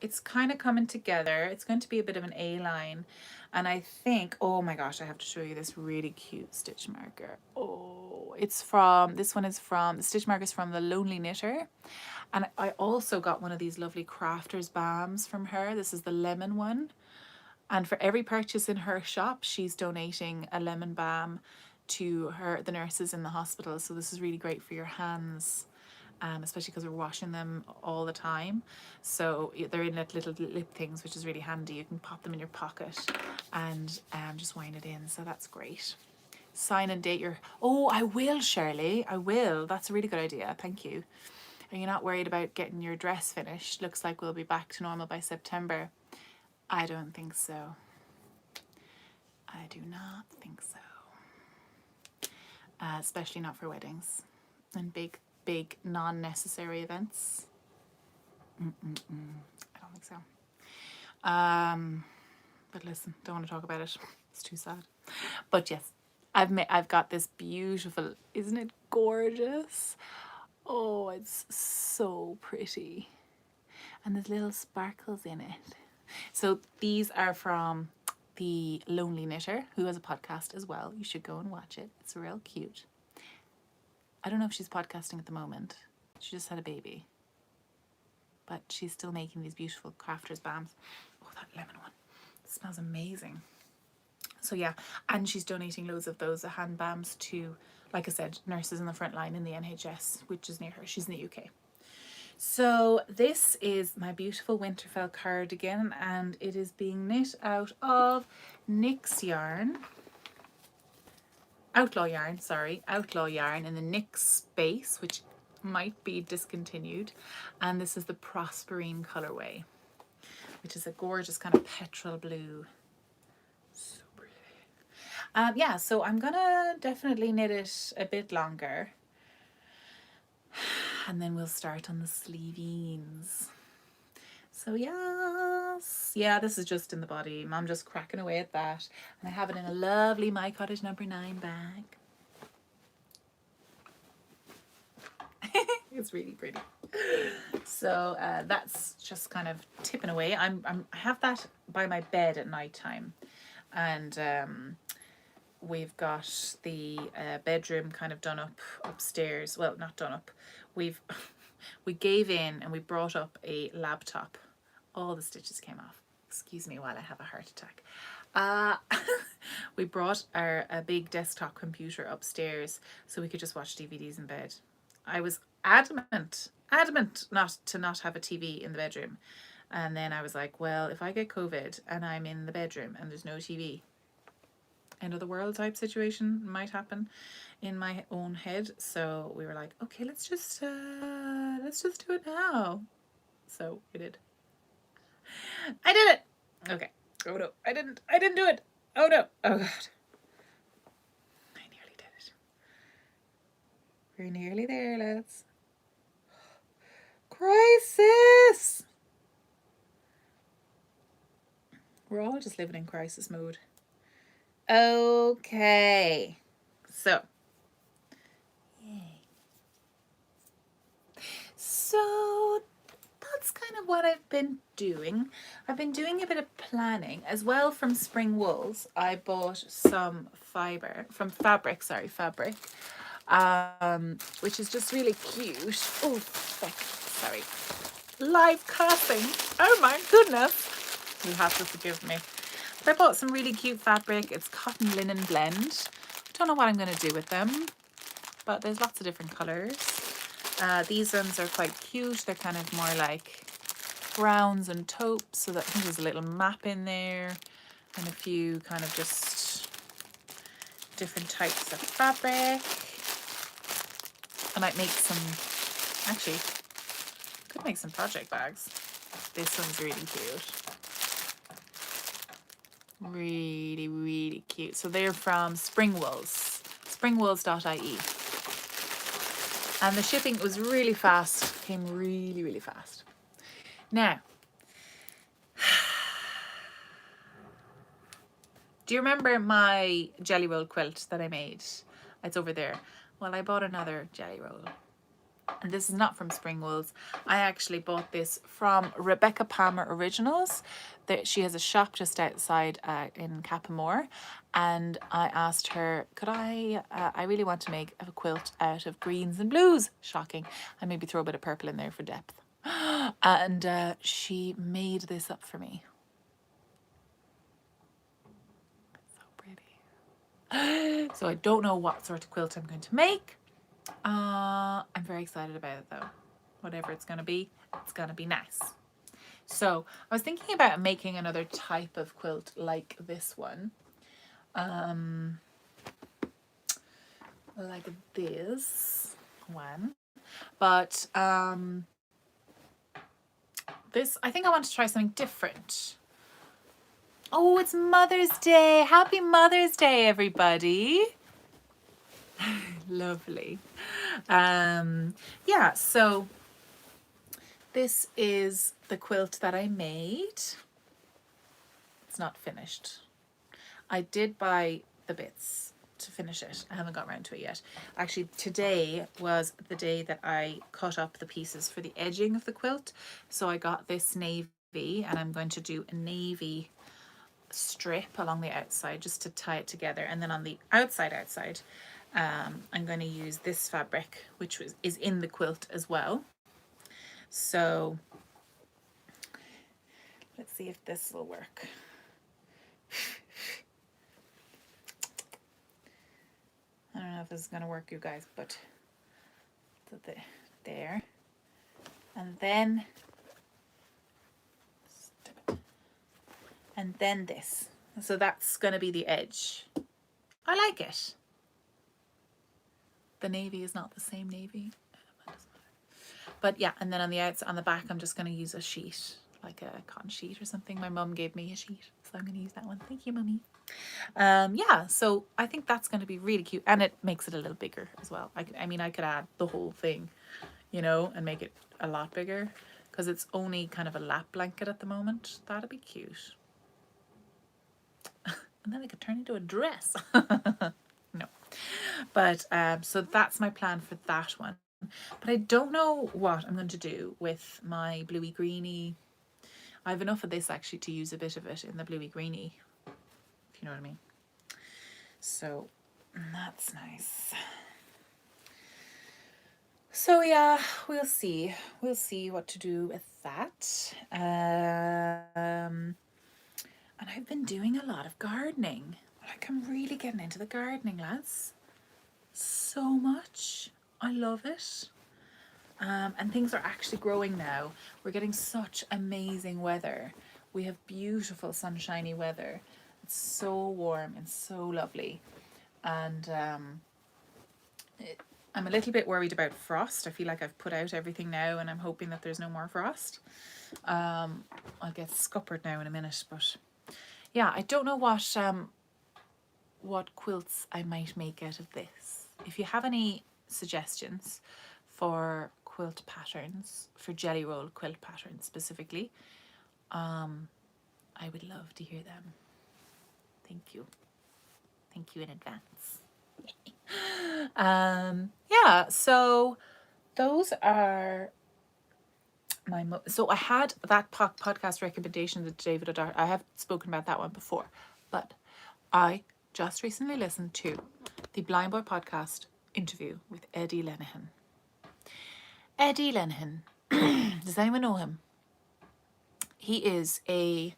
it's kind of coming together. It's going to be a bit of an A-line. And I think, oh my gosh, I have to show you this really cute stitch marker. Oh, it's from, this one is from, the stitch marker is from the Lonely Knitter. And I also got one of these lovely crafters balms from her. This is the lemon one. And for every purchase in her shop, she's donating a lemon balm to the nurses in the hospital. So this is really great for your hands. Especially because we're washing them all the time. So they're in little lip things, which is really handy. You can pop them in your pocket and just wind it in. So that's great. Sign and date your... Oh, I will, Shirley. I will. That's a really good idea. Thank you. Are you not worried about getting your dress finished? Looks like we'll be back to normal by September. I don't think so. I do not think so. Especially not for weddings and big non-necessary events. I don't think so. But listen, don't want to talk about it. It's too sad. But yes, I've got this beautiful, isn't it gorgeous? Oh, it's so pretty. And there's little sparkles in it. So these are from the Lonely Knitter, who has a podcast as well. You should go and watch it. It's real cute. I don't know if she's podcasting at the moment. She just had a baby. But she's still making these beautiful crafters balms. Oh, that lemon one. It smells amazing. So yeah, and she's donating loads of those hand balms to, like I said, nurses in the front line in the NHS, which is near her. She's in the UK. So this is my beautiful Winterfell cardigan, and it is being knit out of Nyx yarn. Outlaw yarn in the Nyx space, which might be discontinued. And this is the Prosperine colorway, which is a gorgeous kind of petrol blue. So pretty. Yeah, so I'm gonna definitely knit it a bit longer. And then we'll start on the sleevings. So yes, yeah, this is just in the body. I'm just cracking away at that. And I have it in a lovely My Cottage number 9 bag. It's really pretty. So that's just kind of tipping away. I have that by my bed at night time. And we've got the bedroom kind of done up upstairs. Well, not done up. We gave in and we brought up a laptop. All the stitches came off. Excuse me while I have a heart attack. We brought a big desktop computer upstairs so we could just watch DVDs in bed. I was adamant not to have a TV in the bedroom. And then I was like, well, if I get COVID and I'm in the bedroom and there's no TV, end of the world type situation might happen in my own head. So we were like, okay, let's just do it now. So we did. I did it. Okay. Oh no, I didn't do it. Oh no. Oh god. I nearly did it. We're nearly there, lads. Crisis. We're all just living in crisis mode. Okay. So. Yay. So that's kind of what I've been doing. I've been doing a bit of planning as well from Spring Wools. I bought some fabric, which is just really cute. Oh, sorry. Live cursing. Oh my goodness. You have to forgive me. But I bought some really cute fabric. It's cotton linen blend. Don't know what I'm going to do with them, but there's lots of different colors. These ones are quite cute. They're kind of more like browns and taupes. So that, I think there's a little map in there and a few kind of just different types of fabric. I might make some, actually, could make some project bags. This one's really cute. Really, really cute. So they're from Spring Wools, springwools.ie. And the shipping was really fast, came really, really fast. Now, do you remember my jelly roll quilt that I made? It's over there. Well, I bought another jelly roll. And this is not from Spring Wools. I actually bought this from Rebecca Palmer Originals. She has a shop just outside in Capamore, and I asked her, could I really want to make a quilt out of greens and blues, shocking, and maybe throw a bit of purple in there for depth. And she made this up for me. So pretty. So I don't know what sort of quilt I'm going to make. I'm very excited about it though. Whatever it's going to be nice. So I was thinking about making another type of quilt like this one. Like this one. But this, I think I want to try something different. Oh, it's Mother's Day. Happy Mother's Day, everybody. Lovely. Yeah, so this is the quilt that I made. It's not finished. I did buy the bits to finish it. I haven't got around to it yet. Actually, today was the day that I cut up the pieces for the edging of the quilt. So I got this navy, and I'm going to do a navy strip along the outside just to tie it together. And then on the outside, I'm going to use this fabric, which is in the quilt as well. So let's see if this will work. I don't know if this is going to work, you guys, but there. And then this. So that's going to be the edge. I like it. The navy is not the same navy. But yeah, and then on the outside, on the back, I'm just going to use a sheet, like a cotton sheet or something. My mum gave me a sheet, so I'm going to use that one. Thank you, Mummy. Yeah, so I think that's going to be really cute, and it makes it a little bigger as well. I mean, I could add the whole thing, you know, and make it a lot bigger, because it's only kind of a lap blanket at the moment. That'd be cute. And then I could turn into a dress. No. But so that's my plan for that one. But I don't know what I'm going to do with my bluey greeny. I have enough of this actually to use a bit of it in the bluey greeny, if you know what I mean. So that's nice. So yeah, we'll see what to do with that. And I've been doing a lot of gardening. Like, I'm really getting into the gardening, lads. So much. I love it. And things are actually growing now. We're getting such amazing weather. We have beautiful sunshiny weather. It's so warm and so lovely. And I'm a little bit worried about frost. I feel like I've put out everything now, and I'm hoping that there's no more frost. I'll get scuppered now in a minute, but yeah, I don't know what quilts I might make out of this. If you have any suggestions for quilt patterns, for jelly roll quilt patterns specifically, I would love to hear them. Thank you in advance. Yeah, so those are my so I had that podcast recommendation that David O'Donnell. I have spoken about that one before, but I just recently listened to the Blind Boy podcast interview with Eddie Lenihan. Eddie Lenihan, does anyone know him? He is I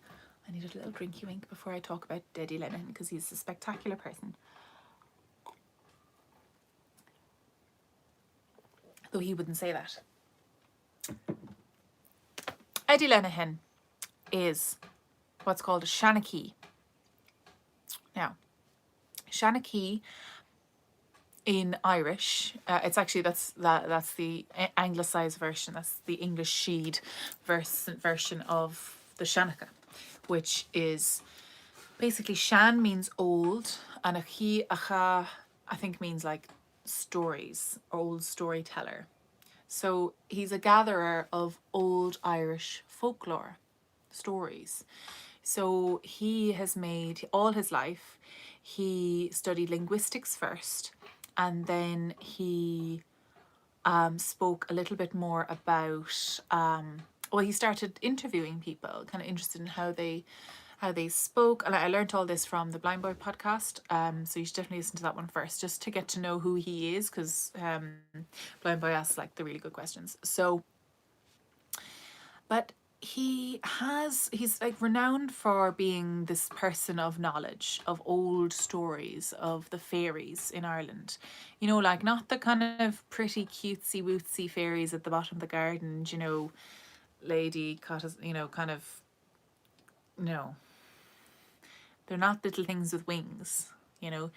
need a little drinky wink before I talk about Eddie Lenihan, because he's a spectacular person. Though he wouldn't say that. Eddie Lenihan is what's called a Shanachie. Now, Shanachie in Irish, it's actually that's the anglicised version. That's the English Sheed version of the Seancha, which is basically Shan means old, and acha I think means like stories, old storyteller. So he's a gatherer of old Irish folklore stories. So he has made all his life, he studied linguistics first, and then he spoke a little bit more about, well, he started interviewing people, kind of interested in how they spoke. And I learned all this from the Blind Boy podcast. So you should definitely listen to that one first, just to get to know who he is, because Blind Boy asks like the really good questions. So, but he's like renowned for being this person of knowledge of old stories of the fairies in Ireland. You know, like not the kind of pretty cutesy wootsy fairies at the bottom of the garden, you know, lady cottage, you know, kind of, no, they're not little things with wings, you know.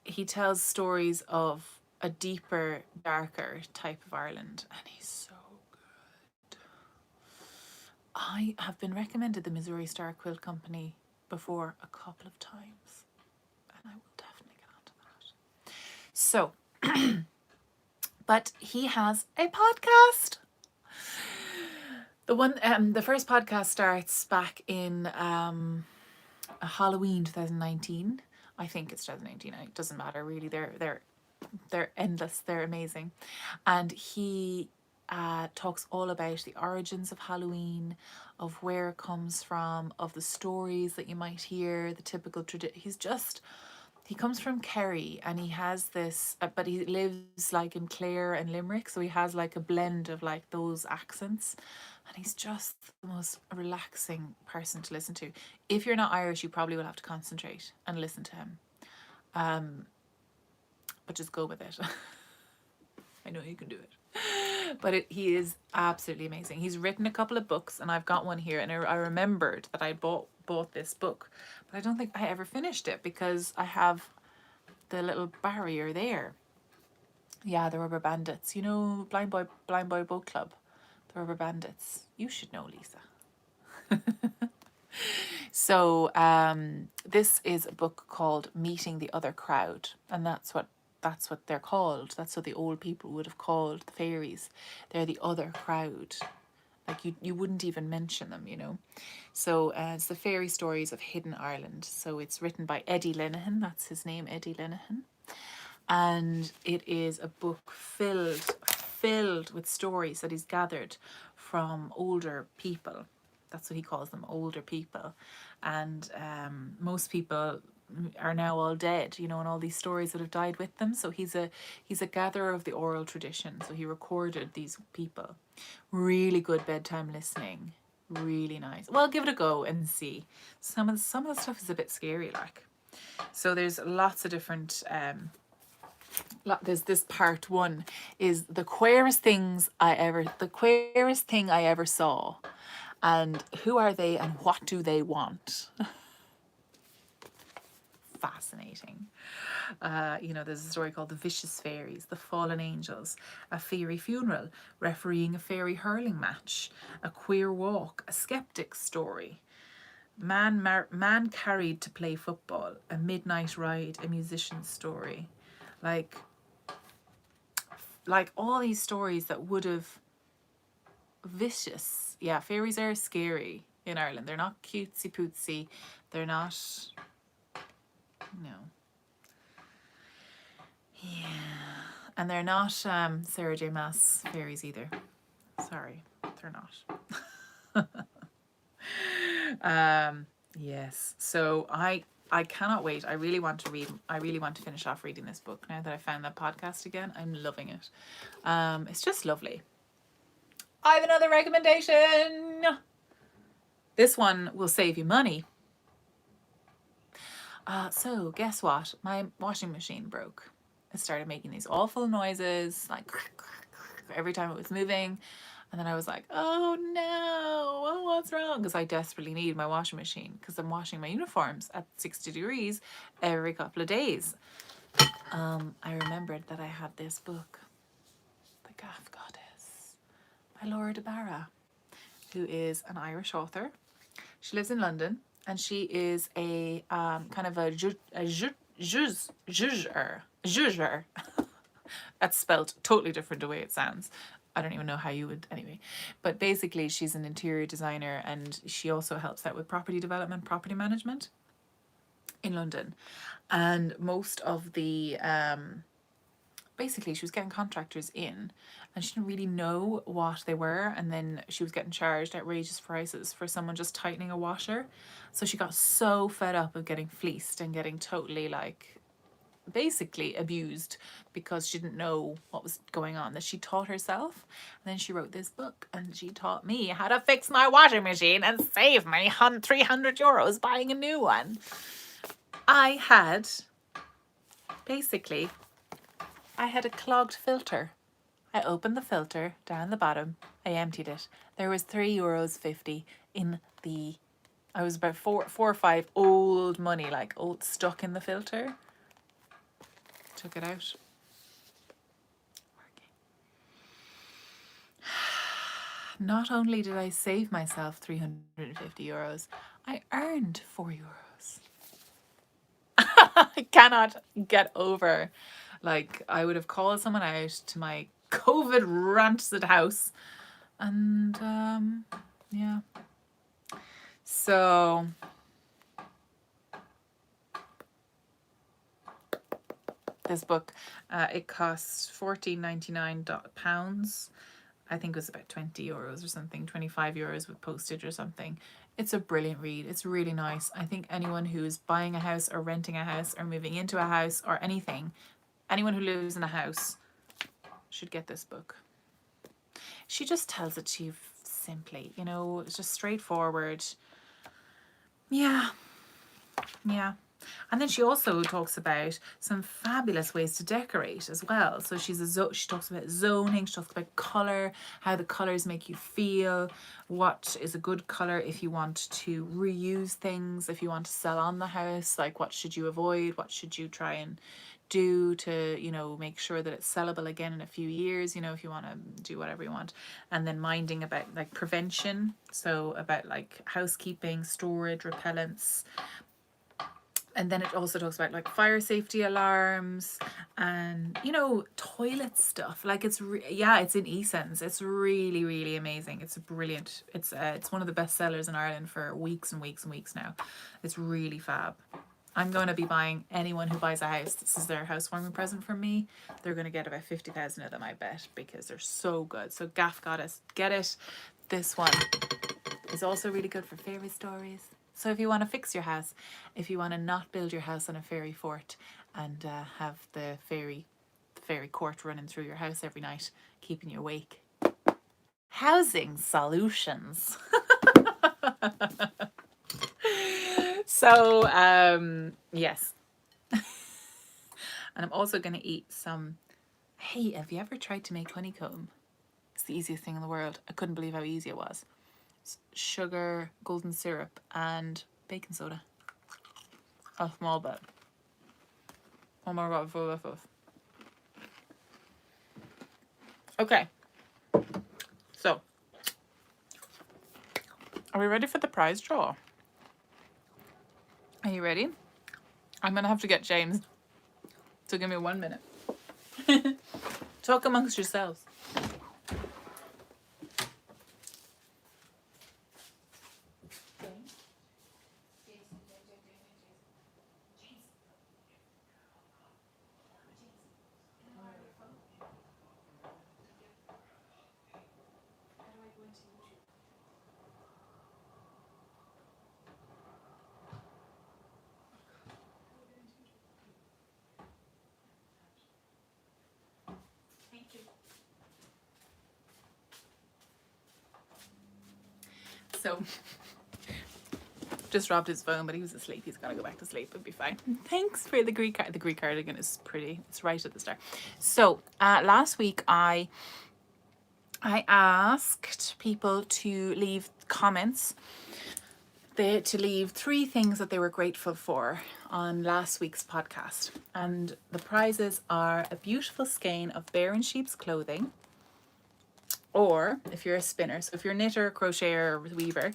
He tells stories of a deeper, darker type of Ireland, and he's so good. I have been recommended the Missouri Star Quilt Company before a couple of times, and I will definitely get onto that. So, but he has a podcast. The first podcast starts back in Halloween 2019. I think it's 2019. It doesn't matter really. They're endless. They're amazing, and he talks all about the origins of Halloween, of where it comes from, of the stories that you might hear, the typical tradition. He comes from Kerry, and he has this, but he lives like in Clare and Limerick, so he has like a blend of like those accents, and he's just the most relaxing person to listen to. If you're not Irish, you probably will have to concentrate and listen to him, but just go with it. I know you can do it. But he is absolutely amazing. He's written a couple of books, and I've got one here, and I remembered that I bought this book, but I don't think I ever finished it because I have the little barrier there. Yeah, the Rubber Bandits. You know, Blind Boy Book Club. The Rubber Bandits. You should know, Lisa. So this is a book called Meeting the Other Crowd, and that's what they're called. That's what the old people would have called the fairies. They're the other crowd. Like you wouldn't even mention them, you know. So it's the fairy stories of hidden Ireland. So it's written by Eddie Lenihan. That's his name, Eddie Lenihan. And it is a book filled with stories that he's gathered from older people. That's what he calls them, older people. And most people are now all dead, you know, and all these stories that have died with them. So he's a gatherer of the oral tradition. So he recorded these people. Really good bedtime listening. Really nice. Well, give it a go and see. Some of the stuff is a bit scary, like. So there's lots of different there's this part one is the queerest thing I ever saw, and who are they and what do they want? Fascinating. You know, there's a story called The Vicious Fairies, The Fallen Angels, a fairy funeral, refereeing a fairy hurling match, a queer walk, a skeptic story, man carried to play football, a midnight ride, a musician's story. Like all these stories that would have vicious. Yeah, fairies are scary in Ireland. They're not cutesy pootsy. They're not, no. Yeah. And they're not Sarah J. Maas fairies either. Sorry, they're not. Yes. So I cannot wait. I really want to finish off reading this book now that I found that podcast again. I'm loving it. It's just lovely. I have another recommendation. This one will save you money. So guess what? My washing machine broke. It started making these awful noises, like every time it was moving. And then I was like, oh no, what's wrong? Because I desperately need my washing machine because I'm washing my uniforms at 60 degrees every couple of days. I remembered that I had this book, The Gaff Goddess by Laura de Barra, who is an Irish author. She lives in London, and she is a kind of a juger. That's spelled totally different the way it sounds. I don't even know how you would, anyway. But basically, she's an interior designer, and she also helps out with property development, property management in London. And most of the basically she was getting contractors in and she didn't really know what they were, and then she was getting charged outrageous prices for someone just tightening a washer. So she got so fed up of getting fleeced and getting totally like basically abused because she didn't know what was going on, that she taught herself. And then she wrote this book and she taught me how to fix my washing machine and save me 300 euros buying a new one. I had a clogged filter. I opened the filter down the bottom. I emptied it. There was €3.50 in the, I was about four or five old money, like old stuck in the filter. Took it out. Working. Not only did I save myself €350, I earned €4. I cannot get over, like, I would have called someone out to my COVID rancid house, and yeah. So this book, it costs £14.99. I think it was about €20 or something, €25 with postage or something. It's a brilliant read. It's really nice. I think anyone who's buying a house or renting a house or moving into a house or anything, anyone who lives in a house should get this book. She just tells it to you simply, you know, it's just straightforward. Yeah. And then she also talks about some fabulous ways to decorate as well. So she talks about zoning, she talks about colour, how the colours make you feel, what is a good colour if you want to reuse things, if you want to sell on the house, like what should you avoid, what should you try and do to, you know, make sure that it's sellable again in a few years, you know, if you want to do whatever you want. And then minding about like prevention, so about like housekeeping, storage, repellents. And then it also talks about like fire safety alarms and, you know, toilet stuff. Like it's in e-sense. It's really, really amazing. It's brilliant. It's one of the best sellers in Ireland for weeks and weeks and weeks now. It's really fab. I'm going to be buying, anyone who buys a house, this is their housewarming present from me. They're going to get about 50,000 of them, I bet, because they're so good. So Gaff Goddess, get it. This one is also really good for fairy stories. So if you want to fix your house, if you want to not build your house on a fairy fort and have the fairy court running through your house every night, keeping you awake. Housing solutions. So, yes. And I'm also going to eat some... Hey, have you ever tried to make honeycomb? It's the easiest thing in the world. I couldn't believe how easy it was. Sugar, golden syrup, and baking soda. A small bit. Oh my god, full of stuff. Okay. So, are we ready for the prize draw? Are you ready? I'm gonna have to get James. So give me 1 minute. Talk amongst yourselves. So, just robbed his phone, but he was asleep. He's got to go back to sleep. It'll be fine. Thanks for the Greek card. The Greek cardigan is pretty. It's right at the start. So, last week I asked people to leave comments, to leave 3 things that they were grateful for on last week's podcast. And the prizes are a beautiful skein of Bear and Sheep's clothing, or if you're a spinner, so if you're a knitter, crocheter, or weaver,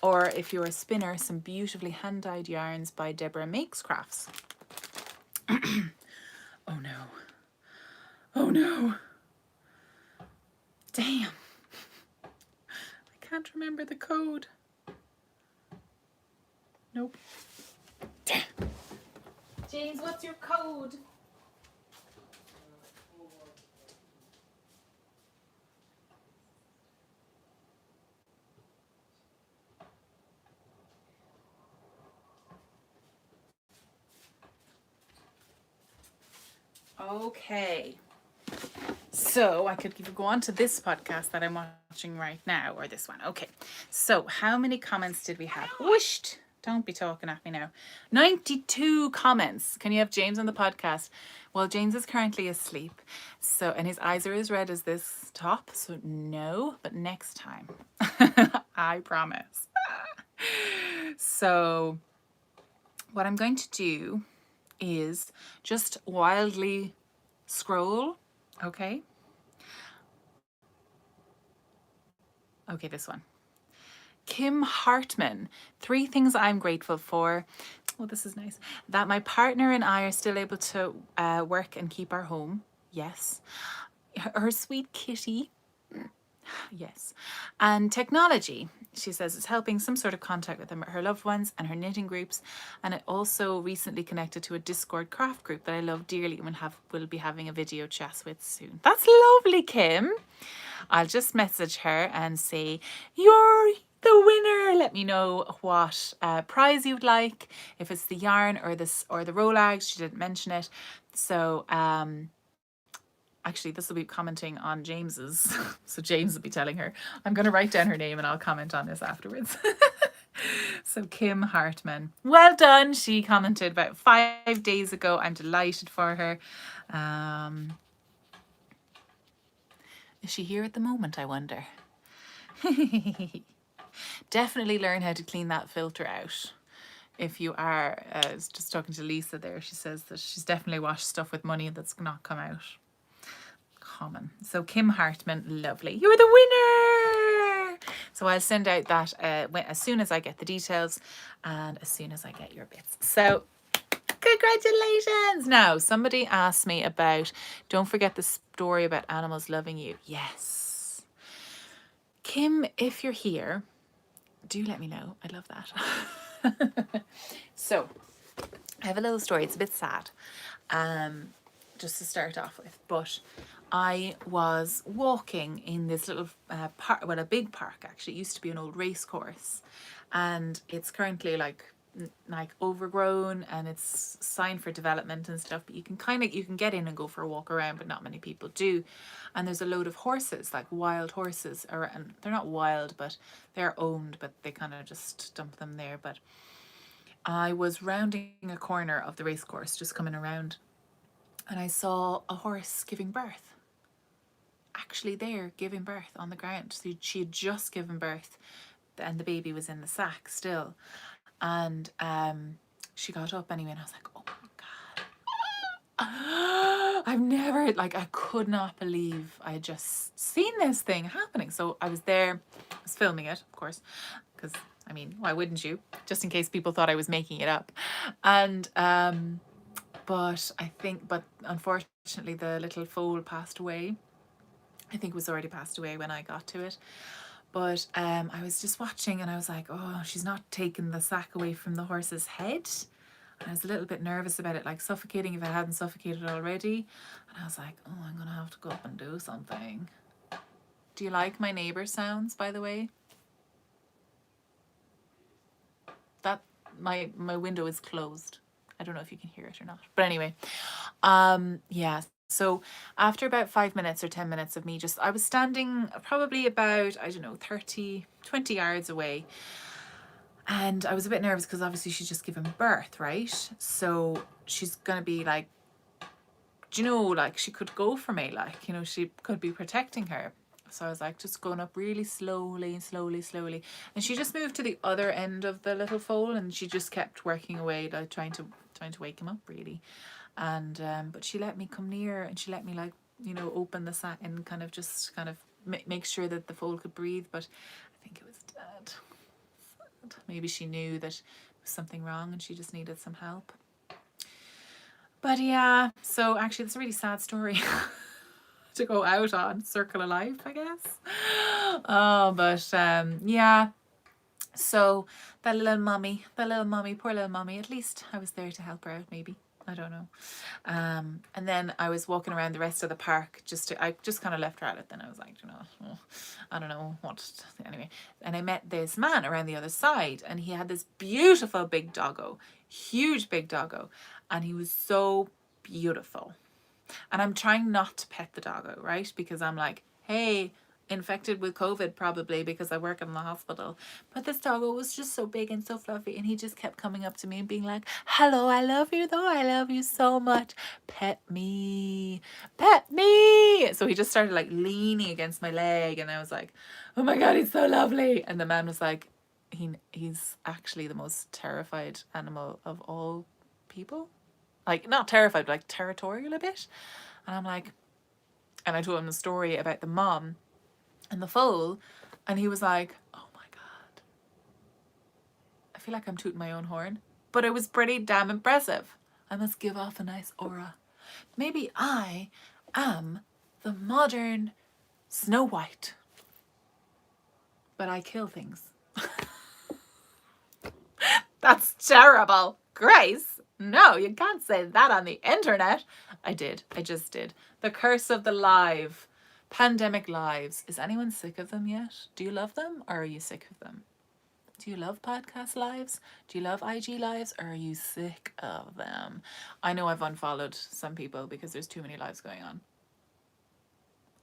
or if you're a spinner, some beautifully hand-dyed yarns by Deborah Makes Crafts. Oh no. Oh no. Damn. I can't remember the code. Nope. Damn. James, what's your code? Okay. So I could go on to this podcast that I'm watching right now, or this one. Okay. So how many comments did we have? Whooshed. Don't be talking at me now. 92 comments. Can you have James on the podcast? Well, James is currently asleep. So, and his eyes are as red as this top. So no, but next time. I promise. So what I'm going to do is just wildly scroll. Okay. Okay, this one. Kim Hartman. 3 things I'm grateful for. Oh, this is nice. That my partner and I are still able to work and keep our home. Yes. Her sweet kitty. Yes. And technology. She says it's helping some sort of contact with her loved ones and her knitting groups. And it also recently connected to a Discord craft group that I love dearly and will be having a video chat with soon. That's lovely, Kim. I'll just message her and say, you're the winner. Let me know what prize you'd like, if it's the yarn or the Rolex. She didn't mention it. So actually this will be commenting on James's. So James will be telling her. I'm going to write down her name and I'll comment on this afterwards. So Kim Hartman, well done. She commented about 5 days ago. I'm delighted for her. Is she here at the moment, I wonder? Definitely learn how to clean that filter out. If you are, just talking to Lisa there, she says that she's definitely washed stuff with money that's not come out. Common. So Kim Hartman, lovely. You're the winner! So I'll send out that as soon as I get the details and as soon as I get your bits. So congratulations! Now, somebody asked me about, don't forget the story about animals loving you. Yes. Kim, if you're here, do let me know. I'd love that. So, I have a little story. It's a bit sad, just to start off with. But I was walking in this little park, well, a big park actually. It used to be an old race course, and it's currently like overgrown and it's signed for development and stuff, but you can get in and go for a walk around, but not many people do. And there's a load of horses, like wild horses, and they're not wild, but they're owned, but they kind of just dump them there. But I was rounding a corner of the race course, just coming around, and I saw a horse giving birth, actually there giving birth on the ground. So she had just given birth and the baby was in the sack still. And she got up anyway, and I was like, oh my God. I've never, I could not believe I had just seen this thing happening. So I was there, I was filming it, of course, because, I mean, why wouldn't you? Just in case people thought I was making it up. And, but unfortunately the little foal passed away. I think it was already passed away when I got to it. But I was just watching and I was like, oh, she's not taking the sack away from the horse's head. And I was a little bit nervous about it, like suffocating if it hadn't suffocated already. And I was like, oh, I'm going to have to go up and do something. Do you like my neighbour sounds, by the way? That my window is closed. I don't know if you can hear it or not. But anyway, yeah. So after about 5 minutes or 10 minutes of me I was standing probably about, 20 yards away. And I was a bit nervous because obviously she's just given birth, right? So she's going to be like, she could go for me, she could be protecting her. So I was like, just going up really slowly. And she just moved to the other end of the little foal and she just kept working away, like trying to wake him up really. And but she let me come near and she let me open the sack and kind of make sure that the foal could breathe, but I think it was dead. Maybe she knew that there was something wrong and she just needed some help. But yeah, so actually it's a really sad story to go out on, circle of life, I guess. Oh, but yeah. So that little mummy, poor little mummy, at least I was there to help her out, maybe. I don't know. And then I was walking around the rest of the park I just kind of left her at it. Then I was like, I don't know what, anyway. And I met this man around the other side and he had this beautiful big doggo, huge big doggo. And he was so beautiful. And I'm trying not to pet the doggo, right? Because I'm like, hey, infected with COVID probably because I work in the hospital. But this doggo was just so big and so fluffy, and he just kept coming up to me and being like, hello, I love you though. I love you so much. Pet me. Pet me. So he just started like leaning against my leg, and I was like, oh my God, he's so lovely. And the man was like, he's actually the most terrified animal of all people. Like, not terrified, but like territorial a bit. And I'm like, and I told him the story about the mom and the foal, and he was like, oh my God, I feel like I'm tooting my own horn, but it was pretty damn impressive. I must give off a nice aura. Maybe I am the modern Snow White, but I kill things. That's terrible. Grace, no, you can't say that on the internet. I did. I just did. The curse of the live. Pandemic lives. Is anyone sick of them yet? Do you love them, or are you sick of them? Do you love podcast lives? Do you love IG lives, or are you sick of them? I know I've unfollowed some people because there's too many lives going on.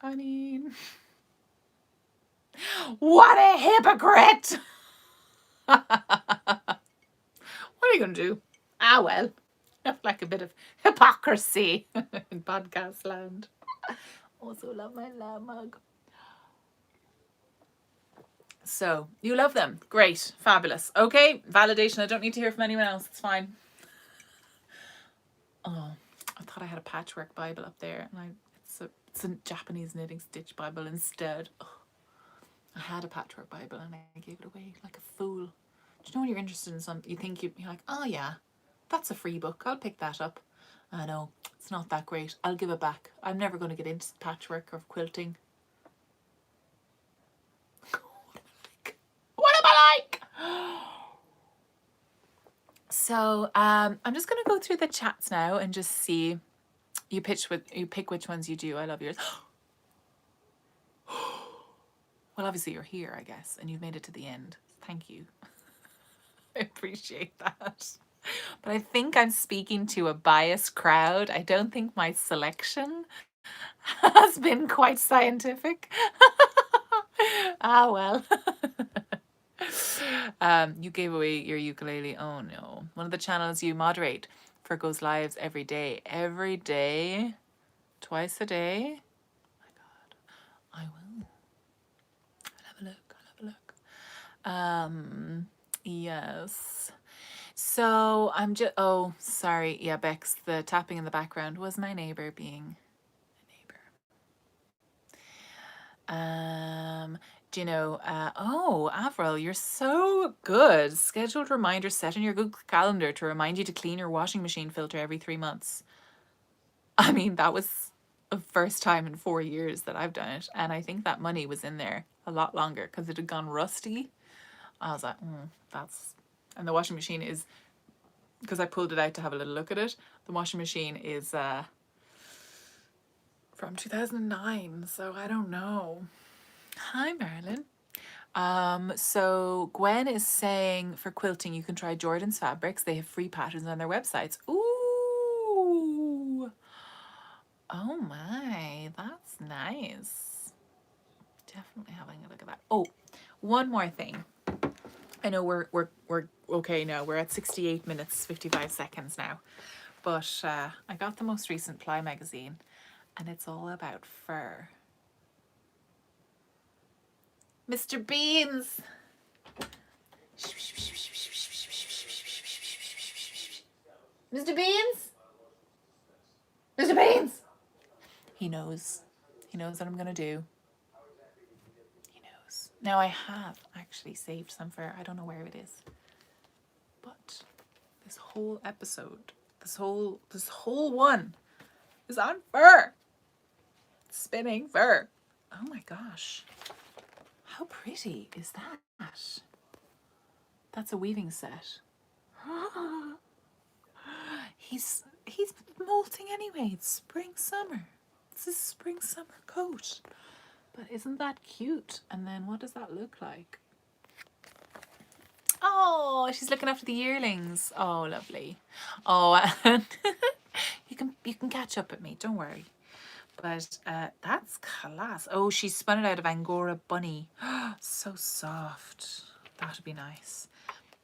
I mean, what a hypocrite! What are you going to do? Ah, well, like a bit of hypocrisy in podcast land. Also love my lab mug. So, you love them. Great. Fabulous. Okay, validation. I don't need to hear from anyone else. It's fine. Oh, I thought I had a patchwork Bible up there, and it's a Japanese knitting stitch Bible instead. Oh, I had a patchwork Bible, and I gave it away like a fool. Do you know when you're interested in something, you think you're like, oh yeah, that's a free book. I'll pick that up. I know, it's not that great. I'll give it back. I'm never going to get into patchwork or quilting. What am I like? So I'm just going to go through the chats now and just see. You pick which ones you do. I love yours. Well, obviously you're here, I guess, and you've made it to the end. Thank you. I appreciate that. But I think I'm speaking to a biased crowd. I don't think my selection has been quite scientific. Ah, well. You gave away your ukulele. Oh no. One of the channels you moderate for goes lives every day. Every day? Twice a day? Oh my God. I will. I'll have a look. I'll have a look. Yes. So I'm just, oh, sorry. Yeah, Bex, the tapping in the background was my neighbor being a neighbor. Do you know, oh, Avril, you're so good. Scheduled reminder set in your Google Calendar to remind you to clean your washing machine filter every 3 months. I mean, that was the first time in 4 years that I've done it. And I think that money was in there a lot longer because it had gone rusty. I was like, that's, and the washing machine is, because I pulled it out to have a little look at it, the washing machine is from 2009, so I don't know. Hi, Marilyn. So Gwen is saying for quilting, you can try Jordan's Fabrics. They have free patterns on their websites. Ooh. Oh my, that's nice. Definitely having a look at that. Oh, one more thing. I know we're okay now. We're at 68 minutes, 55 seconds now. But I got the most recent Ply magazine, and it's all about fur. Mr. Beans! Mr. Beans? Mr. Beans! He knows. He knows what I'm going to do. He knows. Now I have actually saved some fur. I don't know where it is. But this whole episode, this whole one is on fur. Spinning fur. Oh my gosh. How pretty is that? That's a weaving set. He's molting anyway. It's spring summer. It's a spring summer coat. But isn't that cute? And then what does that look like? Oh, she's looking after the yearlings. Oh, lovely. Oh, and You can catch up with me, don't worry. But that's class. Oh, she spun it out of Angora bunny. So soft. That would be nice.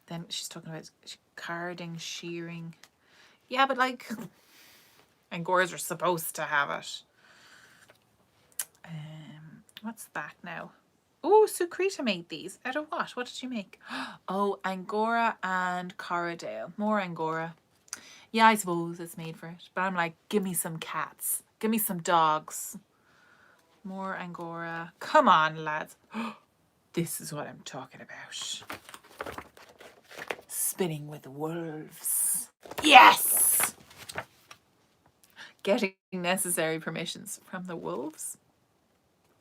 Then she's talking about carding, shearing. Yeah, but like Angoras are supposed to have it. What's that now? Oh, Sukrita made these. Out of what? What did you make? Oh, Angora and Corradale. More Angora. Yeah, I suppose it's made for it. But I'm like, give me some cats. Give me some dogs. More Angora. Come on, lads. This is what I'm talking about. Spinning with wolves. Yes! Getting necessary permissions from the wolves.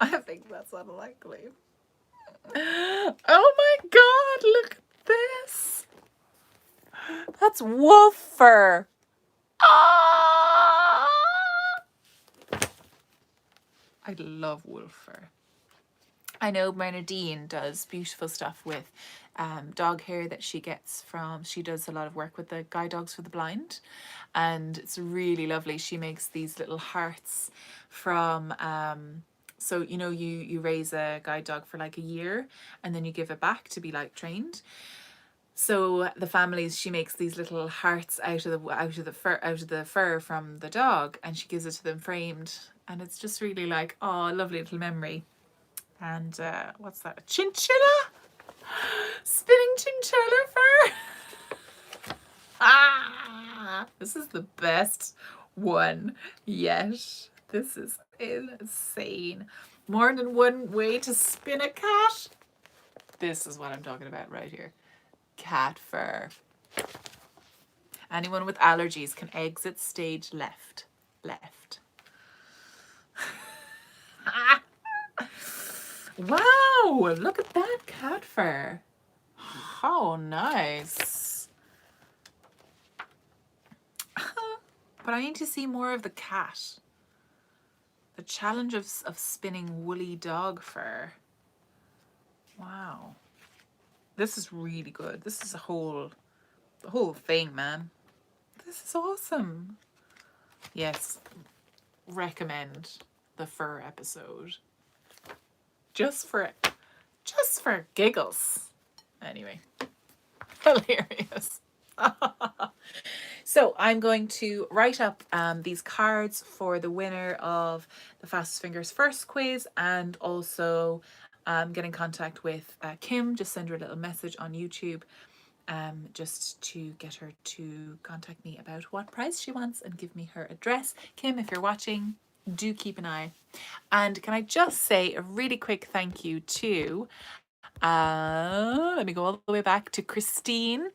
I think that's unlikely. Oh my god, look at this. That's wolf fur. Ah! I love wolf fur. I know Bernadine does beautiful stuff with dog hair that she gets from, she does a lot of work with the guide dogs for the blind, and it's really lovely. She makes these little hearts from, so you know, you raise a guide dog for like a year and then you give it back to be like trained. So the families, she makes these little hearts out of the fur from the dog, and she gives it to them framed, and it's just really like, oh, a lovely little memory. And what's that? A chinchilla? Spinning chinchilla fur. Ah, this is the best one yet. This is insane. More than one way to spin a cat. This is what I'm talking about right here. Cat fur. Anyone with allergies can exit stage left. Left. Wow, look at that cat fur. How nice. But I need to see more of the cat. The challenge of spinning woolly dog fur. Wow. This is really good. This is the whole thing, man. This is awesome. Yes, recommend the fur episode. Just for giggles. Anyway, hilarious. So I'm going to write up these cards for the winner of the Fastest Fingers First quiz, and also get in contact with Kim. Just send her a little message on YouTube just to get her to contact me about what prize she wants and give me her address. Kim, if you're watching, do keep an eye. And can I just say a really quick thank you to let me go all the way back to Christine,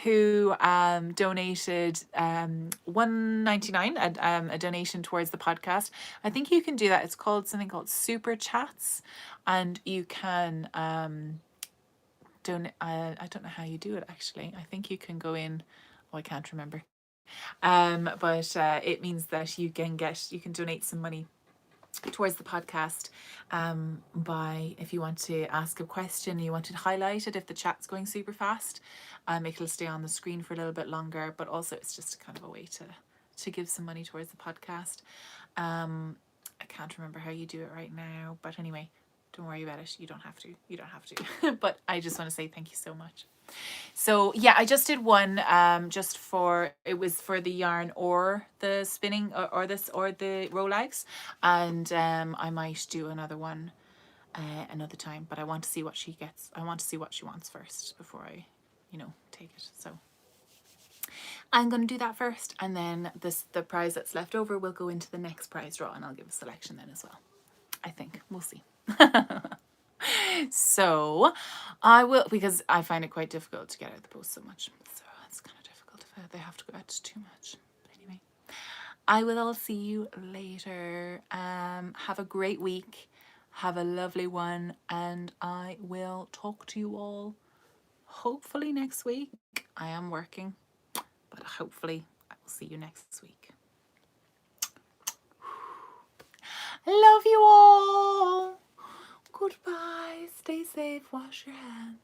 who donated $1.99, a donation towards the podcast. I think you can do that. It's called something called Super Chats, and you can donate. I don't know how you do it actually. I think you can go in. Oh, I can't remember. But it means that you can donate some money towards the podcast by, if you want to ask a question, you want to highlight it if the chat's going super fast, it'll stay on the screen for a little bit longer, but also it's just kind of a way to give some money towards the podcast. I can't remember how you do it right now, but anyway, don't worry about it. You don't have to but I just want to say thank you so much. So yeah, I just did one it was for the yarn or the spinning or the Rolex, and I might do another one another time, but I want to see what she gets. I want to see what she wants first before I take it. So I'm going to do that first, and then the prize that's left over will go into the next prize draw, and I'll give a selection then as well. I think we'll see. So I will, because I find it quite difficult to get out the post so much. So it's kind of difficult if they have to go out too much. But anyway, I will all see you later. Have a great week. Have a lovely one. And I will talk to you all hopefully next week. I am working, but hopefully I will see you next week. Love you all. Goodbye. Stay safe. Wash your hands.